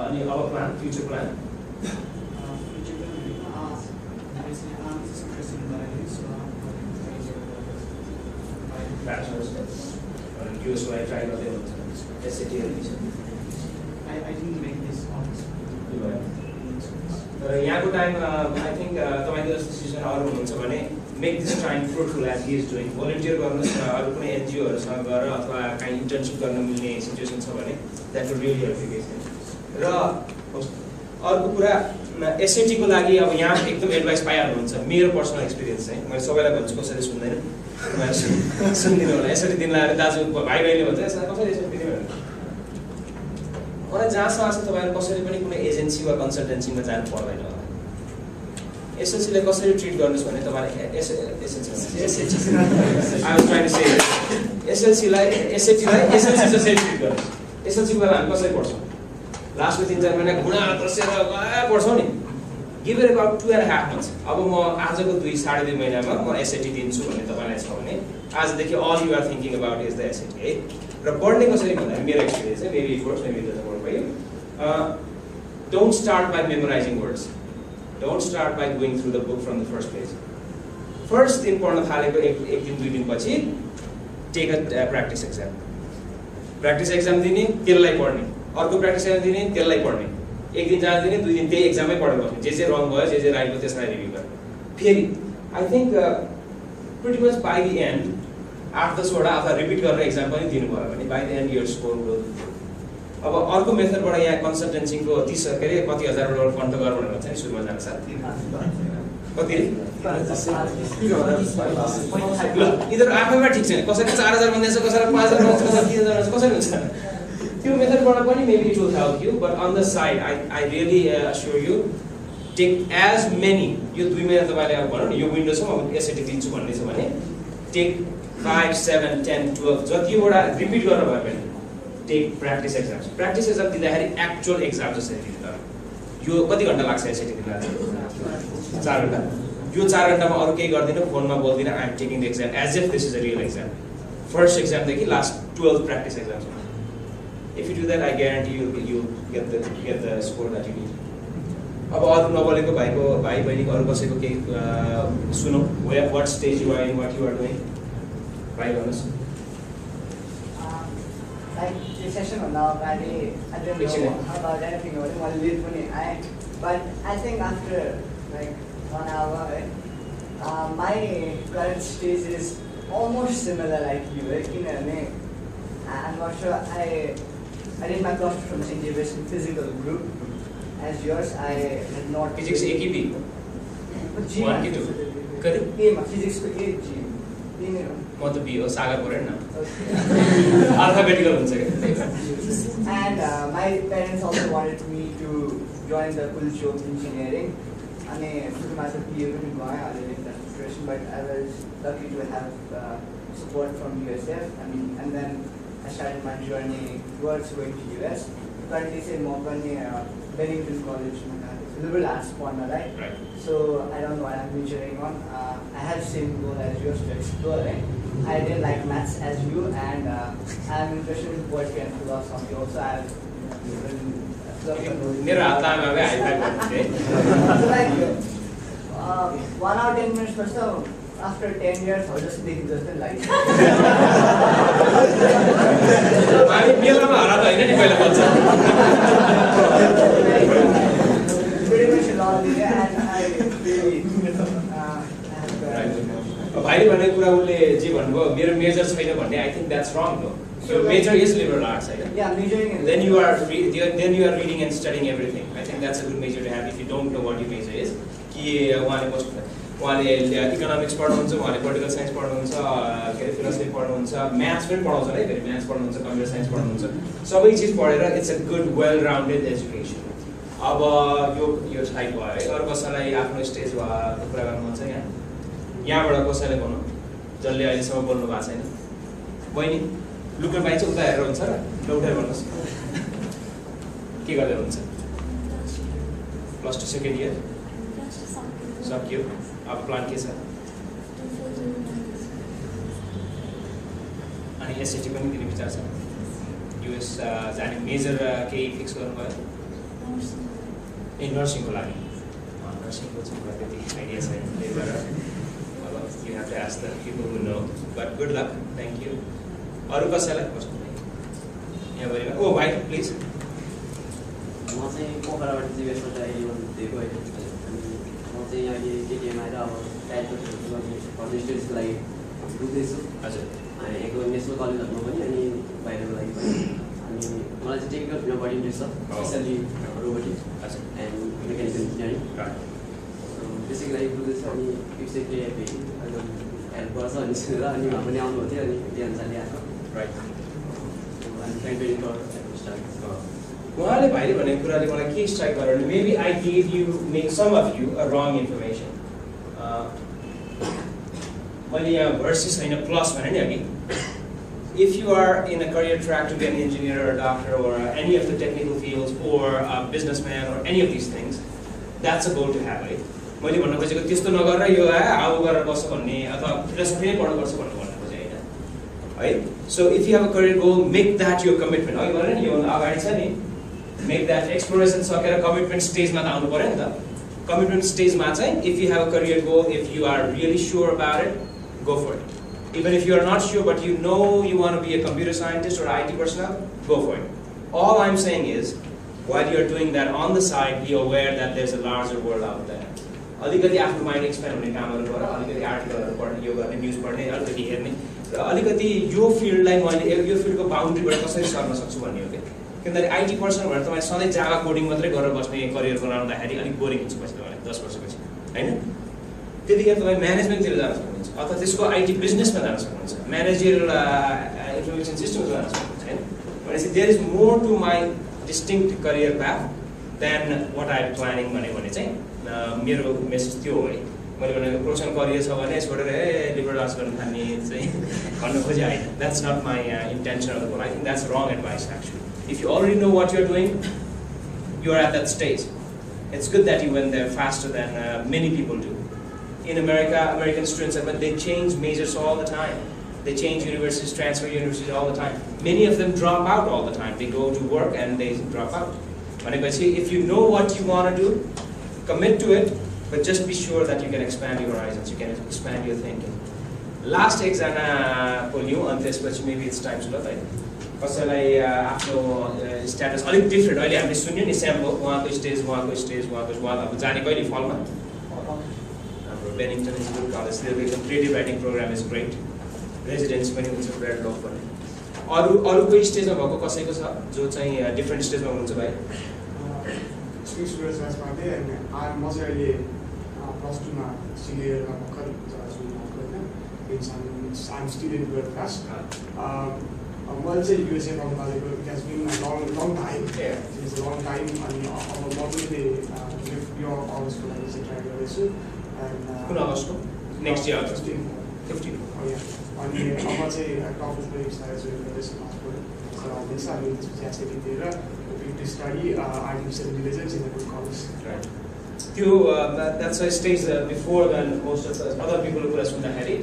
अनि अब प्लान फ्युचर प्लान युएसलाई ट्राई गर्दै हुन्छ एसएटी तर यहाँको टाइम आई थिङ्क तपाईँको जस्तो सिचुएसन अरू हुनुहुन्छ भने make this time fruitful as he is doing volunteer गर्नुहोस् न अरू कुनै एनजिओहरूसँग गएर अथवा काहीँ इन्टर्नसिप गर्न मिल्ने सिचुएसन छ भने that would really help you र अर्को कुरा एसएटीको लागि अब यहाँ एकदम एडभाइस पाइहाल्नुहुन्छ मेरो पर्सनल एक्सपिरियन्स चाहिँ मैले सबैलाई भन्छु कसैले सुन्दैन सुनिदिनु होला एसएटी दिन लगाएर दाजु भाइ बहिनीले भन्छ यसलाई कसरी एसएटी दिने भनेर मलाई जहाँसम्म आएको छ तपाईँहरू कसैले पनि कुनै एजेन्सी वा कन्सल्टेन्सीमा जानु पर्दैन होला एसएलसीले कसरी ट्रिट गर्नुहोस् भने तपाईँले एसएलसीलाई एसएटीलाई एसएलसी जसरी ट्रिट गर्नुहोस् एसएलसीको बेला हामी कसरी पढ्छौँ लास्टको 3-4 महिना घुँडा बसेर पढ्छौँ नि गिभ इट अबाउट 2.5 months अब म आजको 2-2.5 महिनामा म एसएटी दिन्छु भन्ने तपाईँलाई छ भने आजदेखि all you are thinking about is the SAT है र पढ्ने कसरी भन्दा मेरो एक्सपिरियन्स है maybe it works maybe it doesn't work for you don't start by memorising words don't start by going through the book from the first page first दिन पढ्न थालेको एक दिन 2 दिनपछि टेक अ प्र्याक्टिस एक्जाम दिने त्यसलाई पढ्ने अर्को प्र्याक्टिस एक्जाम दिने त्यसलाई पढ्ने एक दिन जाँच दिने 2 दिन त्यही एक्जामै पढेर बस्ने जे रङ भयो जे राइट भयो त्यसलाई रिभ्यू गर्ने फेरि I think pretty much by the end 8-10वटा अथवा रिपिट गरेर एक्जाम पनि दिनुभयो भने by the end your score will अब अर्को मेथडबाट यहाँ कन्सल्टेन्सीको 30 के अरे कति हजारबाट फन्ड त गर भनेर भन्छ नि सुरुमा जान्छ कति यिनीहरू आफैमा ठिक छैन कसैको 4000 भन्दैछ कसैलाई 5000 भन्दैछ कसैलाई 3000 कसरी हुन्छ त्यो मेथडबाट पनि maybe it will help you but on the side I really assure you take as many यो 2 महिना तपाईँले अब भनौँ न यो विन्डोसम्म अब एसएटी दिन्छु भन्ने छ भने टेक 5, 7, 10, 12 जतिवटा रिपिट गरेर भयो भने टेक प्र्याक्टिस एक्जाम दिँदाखेरि एक्चुअल एक्जाम जसरी दिने तर यो कति घन्टा लाग्छ एसएटी दिँदा 4 घन्टा यो 4 घन्टामा अरू केही गर्दिनँ फोनमा बोल्दिनँ I am taking the exam as if this is a real exam first एक्जामदेखि लास्ट 12 प्र्याक्टिस एक्जामसम्म if you do that I guarantee you get the score that you need अब अरू नबोलेको भाइ बहिनीको अरू कसैको केही सुनौँ what stage you are in what you are doing भाइ भन्नुहोस् like this session on now I don't know about anything about it मैले लेट पनि आएँ but I think after like 1 hour my current stage is almost similar like you किनभने I'm not sure I did my class from St. David's physical group as yours. I had not physics A ki B. But G. 1 ki 2. Kadi? A ma physics ko A G. म त B हो सागर परेन न alphabetical हुन्छ के And my parents also wanted me to join the College of Engineering. अनि सुरुमा त PU पनि गएँ अलिअलि preparation but I was lucky to have support from USF and then I started my journey towards going to US. Currently, say Morgan, Bennington College, liberal arts corner, right? So I don't know what I'm majoring on. I have same goal as yours to explore. Right? I didn't like maths as you, and I'm interested in poetry and philosophy. Also, I have मेरो हात आमामै high five भन्थे Like 1 hour 10 minutes पछि after 10 years हो जस्तो देखिन्छ जस्तै लाग्छ हामी मेलामा हरा त होइन नि पहिला भन्छ pretty much lovely and I really भाइले भनेको कुरा उसले जे भन्नुभयो मेरो मेजर छैन भन्ने I think that's wrong no यो मेजर इज लिबरल आर्ट्स होइन yeah measuring it. then you are reading and studying everything. I think that's a good major to have if you don't know what your major is. कि उहाँले economics पढ्नुहुन्छ, उहाँले political science पढ्नुहुन्छ, के अरे philosophy पढ्नुहुन्छ, maths पनि पढाउँछ है, फेरि म्याथ्स पढ्नुहुन्छ, कम्प्युटर साइन्स पढ्नुहुन्छ, सबै चिज पढेर it's a good well rounded education. अब यो टाइप भयो है. अरू कसैलाई आफ्नो स्टेज भएको कुरा गर्नु मन छ यहाँबाट कसैले भनौँ जसले अहिलेसम्म बोल्नु भएको छैन. बहिनी लुक्न पाइन्छ उता हेरेर हुन्छ र ल उठाएर भन्नुहोस् के गर्दै हुनुहुन्छ? +2 सेकेन्ड इयर सक्यो. अब प्लान के छ? अनि एसएटी पनि दिने विचार छ? युएस जाने मेजर केही फिक्स गर्नुभयो? ए नर्सिङको लागि. नर्सिङको चाहिँ मलाई त्यति आइडिया छैन, त्यही भएर अब you have to ask the people who know. But good luck. Thank you. अरू कसैलाई कस्तो यहाँ बढी ओ भाइ प्लिज. म चाहिँ पोखराबाट जीवेशबाट अहिले दिएको होइन अनि म चाहिँ अहिले केटिएम आएर अब टाइपको फर्दर स्टडिजको लागि बुझ्दैछु. हजुर. यहाँको नेसनल कलेजहरूमा पनि अनि बाहिरको लागि पनि. अनि मलाई चाहिँ टेक्निकल फिल्डमा बढी इन्ट्रेस्ट छ, specially robotics and mechanical engineering. त्यसैको लागि बुझ्दैछु. अनि युसेफले एकदम हेल्प गर्छ अनि सुनेर अनि उहाँ पनि आउनुभएको थियो अनि त्यही अनुसारले आएको. राइट. उहाँले भाइले भनेको कुराले मलाई के स्ट्राइक गर्यो भने maybe I gave you some of you a wrong information. मैले यहाँ भर्सेस होइन प्लस भने नि अघि. If you are in a career track to be an engineer or a doctor or any of the technical fields or a businessman or any of these things, that's a goal to have, right? मैले भन्न खोजेको त्यस्तो नगरेर यो how गरेर बस्छ भन्ने अथवा फिलोसफी नै पढ्नुपर्छ भन्नु भन्न खोजेँ होइन है. So if you have a career goal make that यो कमिटमेन्ट. अघि भनेर नि योभन्दा अगाडि छ नि मेक द्याट एक्सप्लोरेसन सकेर कमिटमेन्ट स्टेजमा त आउनु पऱ्यो नि त. कमिटमेन्ट स्टेजमा चाहिँ if you have a career goal, if you are really sure about it, go for it. Even if you are not sure but you know you want to be a computer scientist or IT personnel, go for it. All I'm saying is while you are doing that on the side, be aware that there's a larger world out there. अलिकति आफ्नो mind expand हुने कामहरू गर, अलिकति आर्टिकलहरू पढ्ने, यो गर्ने, news पढ्ने, अलिकति हेर्ने र अलिकति यो फिल्डलाई मैले यो फिल्डको बााउन्ड्रीबाट कसरी सर्न सक्छु भन्ने हो कि. किनभने आइटी पर्सन भनेर तपाईँ सधैँ जावा कोडिङ मात्रै गरेर बस्ने करियर बनाउँदाखेरि अलिक बोरिङ हुन्छ पछि तपाईँलाई 10 वर्षपछि होइन. त्यतिखेर तपाईँ म्यानेजमेन्टतिर जान सक्नुहुन्छ अथवा त्यसको आइटी बिजनेसमा जान सक्नुहुन्छ, म्यानेजरियल इन्फर्मेसन सिस्टममा जान सक्नुहुन्छ होइन. भनेपछि there is more to my distinct career path than what I am planning भने चाहिँ मेरो मेसेज त्यो हो है. मैले भनेको प्रोफेसनल करियर छ भने छोडेर लिबरल आर्ट्स गर्न थाल्ने चाहिँ भन्नु खोजेँ होइन. That's not my intention of the goal. I think that's wrong advice actually. If you already know what you are doing, you are at that stage. It's good that you went there faster than many people do. In America, American students, but they change majors all the time. They change universities, transfer universities all the time. Many of them drop out all the time. They go to work and they drop out. But if you know what you want to do, commit to it, but just be sure that you can expand your horizons, you can expand your thinking. Last example, and त्यसपछि maybe it's time to look. कसैलाई आफ्नो status अलिक different अहिले हामीले सुन्यो नि sample उहाँको stage अब जाने कहिले फलमा. Bennington is a good college. Their creative writing program is great. Residents पनि हुन्छ ब्रेड लक पनि. अरूको स्टेजमा भएको कसैको छ जो चाहिँ डिफ्रेन्ट स्टेजमा हुनुहुन्छ भाइ? सुरेश राजपाटे अनि म चाहिँ अहिले +2 मा सिनियरमा भर्खर छु होइन. I'm still in 12th class. मैले चाहिँ युएसए पढ्नु थालेको it has been long time. It's long time. अनि अब म पनि यो अगस्तको लागि चाहिँ ट्राई गर्दैछु. कुन अगस्तको? Next year 15. अनि अब चाहिँ टप स्टडी गर्दैछु पासपोर्ट आउँदैछ. अनि त्यसपछि एसएटी दिएर to study artificial intelligence in the college. त्यो that's a stage before then most of other पिपलको कुरा सुन्दाखेरि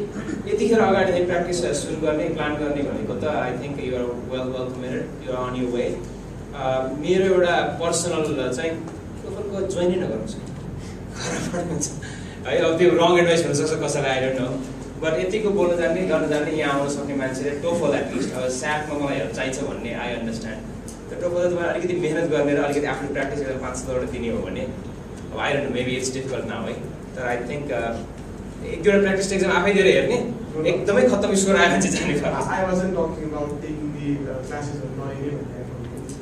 यतिखेर अगाडि प्र्याक्टिस सुरु गर्ने प्लान गर्ने भनेको त I think you are well committed, you are on your way. मेरो एउटा पर्सनल चाहिँ टोफलको जोइनै नगर्नुहोस् है। अब त्यो रङ एडभाइस हुनसक्छ कसैलाई, आई डोन्ट नो, बट यतिको बोल्न जान्ने गर्न जान्ने यहाँ आउन सक्ने मान्छेले टोफल एटलिस्ट, अब स्याटमा मलाई हेल्प चाहिन्छ भन्ने आई अन्डरस्ट्यान्ड। त्यो टोफल तपाईँ अलिकति मेहनत गर्ने र अलिकति आफ्नो प्र्याक्टिस गरेर 5-6 दिने हो भने अब I don't know, maybe it's difficult now है, तर आई थिङ्क 1-2 प्र्याक्टिस एक्जाम आफै दिएर हेर्ने, एकदमै खत्तम स्कोर आयो भने चाहिँ जाने फरक। I wasn't talking about taking the classes or not any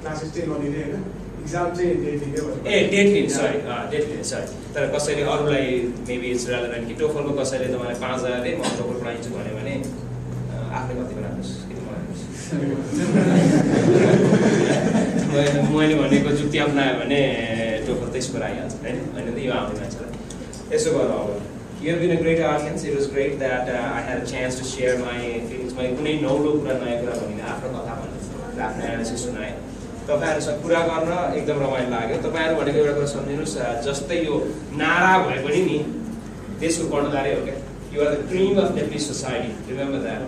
classes चाहिँ नलिने होइन, एक्जाम चाहिँ डेट लिने भन्ने। ए डेट लिने, सरी डेट लिने, सरी। तर कसैले अरूलाई मेबी इट्स रेलेभेन्ट कि टोफलको कसैले तपाईँलाई 5,000 म टोफल पढाइदिन्छु भन्यो भने आफूले कति बनाउनुहोस् कि मैले भनेको जुत्ती अप्नायो भने टोफल त स्कोर आइहाल्छ होइन, होइन त यो आउने मान्छेलाई यसो गरौँ। अब you have been a great audience. It was great that I had a chance to share my feelings. मैले कुनै नौलो कुरा नयाँ कुरा भनिनँ, आफ्नो कथा भन्नु, आफ्नो एनालिसिस सुनाएँ। तपाईँहरूसँग कुरा गर्न एकदम रमाइलो लाग्यो। तपाईँहरू भनेको एउटा कुरा सम्झिनुहोस्, जस्तै यो नारा भए पनि नि देशको कर्णधारै हो क्या। You are the cream of Nepalese society, remember that.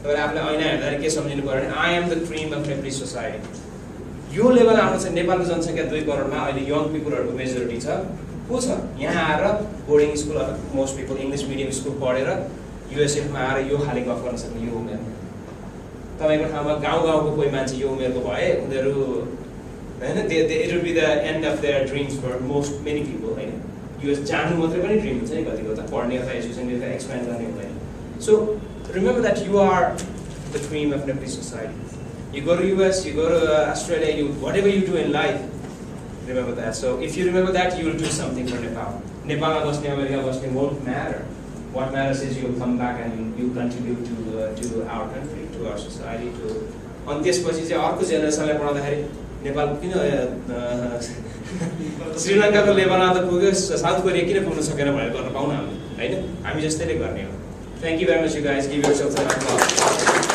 तपाईँले आफूलाई ऐना हेर्दाखेरि के सम्झिनु पऱ्यो भने I am the cream of Nepalese society. यो लेभल आउनु छ। नेपालको जनसङ्ख्या 2 करोडमा अहिले यङ पिपुलहरूको मेजोरिटी छ। को छ यहाँ आएर बोर्डिङ स्कुल अथवा most people English medium school पढेर युएसएफमा आएर यो खाले गफ गर्न सक्ने यो उमेरमा। तपाईँको ठाउँमा गाउँको कोही मान्छे यो उमेरको भए उनीहरू होइन, it will be the end of their dreams for most many people होइन। युएस जानु मात्रै पनि ड्रिम हुन्छ नि कतिको त, पढ्ने अथवा एजुकेसन एक्सपेन्ड गर्ने हुँदैन। So remember that you are the cream of Nepalese society. You go to US, you go to Australia, whatever you do in life, remember that. So if you remember that, you will do something for Nepal. Nepal Bosnia, America Bosnia won't matter. What matters is you will come back and you contribute to our country, to our society, to. अनि त्यसपछि चाहिँ अर्को जेनेरेसनलाई पढाउँदाखेरि नेपाल किन श्रीलङ्काको Lebanon त पुग्यो, south Korea किन पुग्न सकेन भनेर गर्न पाउन हामी होइन, हामी जस्तैले गर्ने हो। Thank you very much, you guys. Give yourselves a round of applause.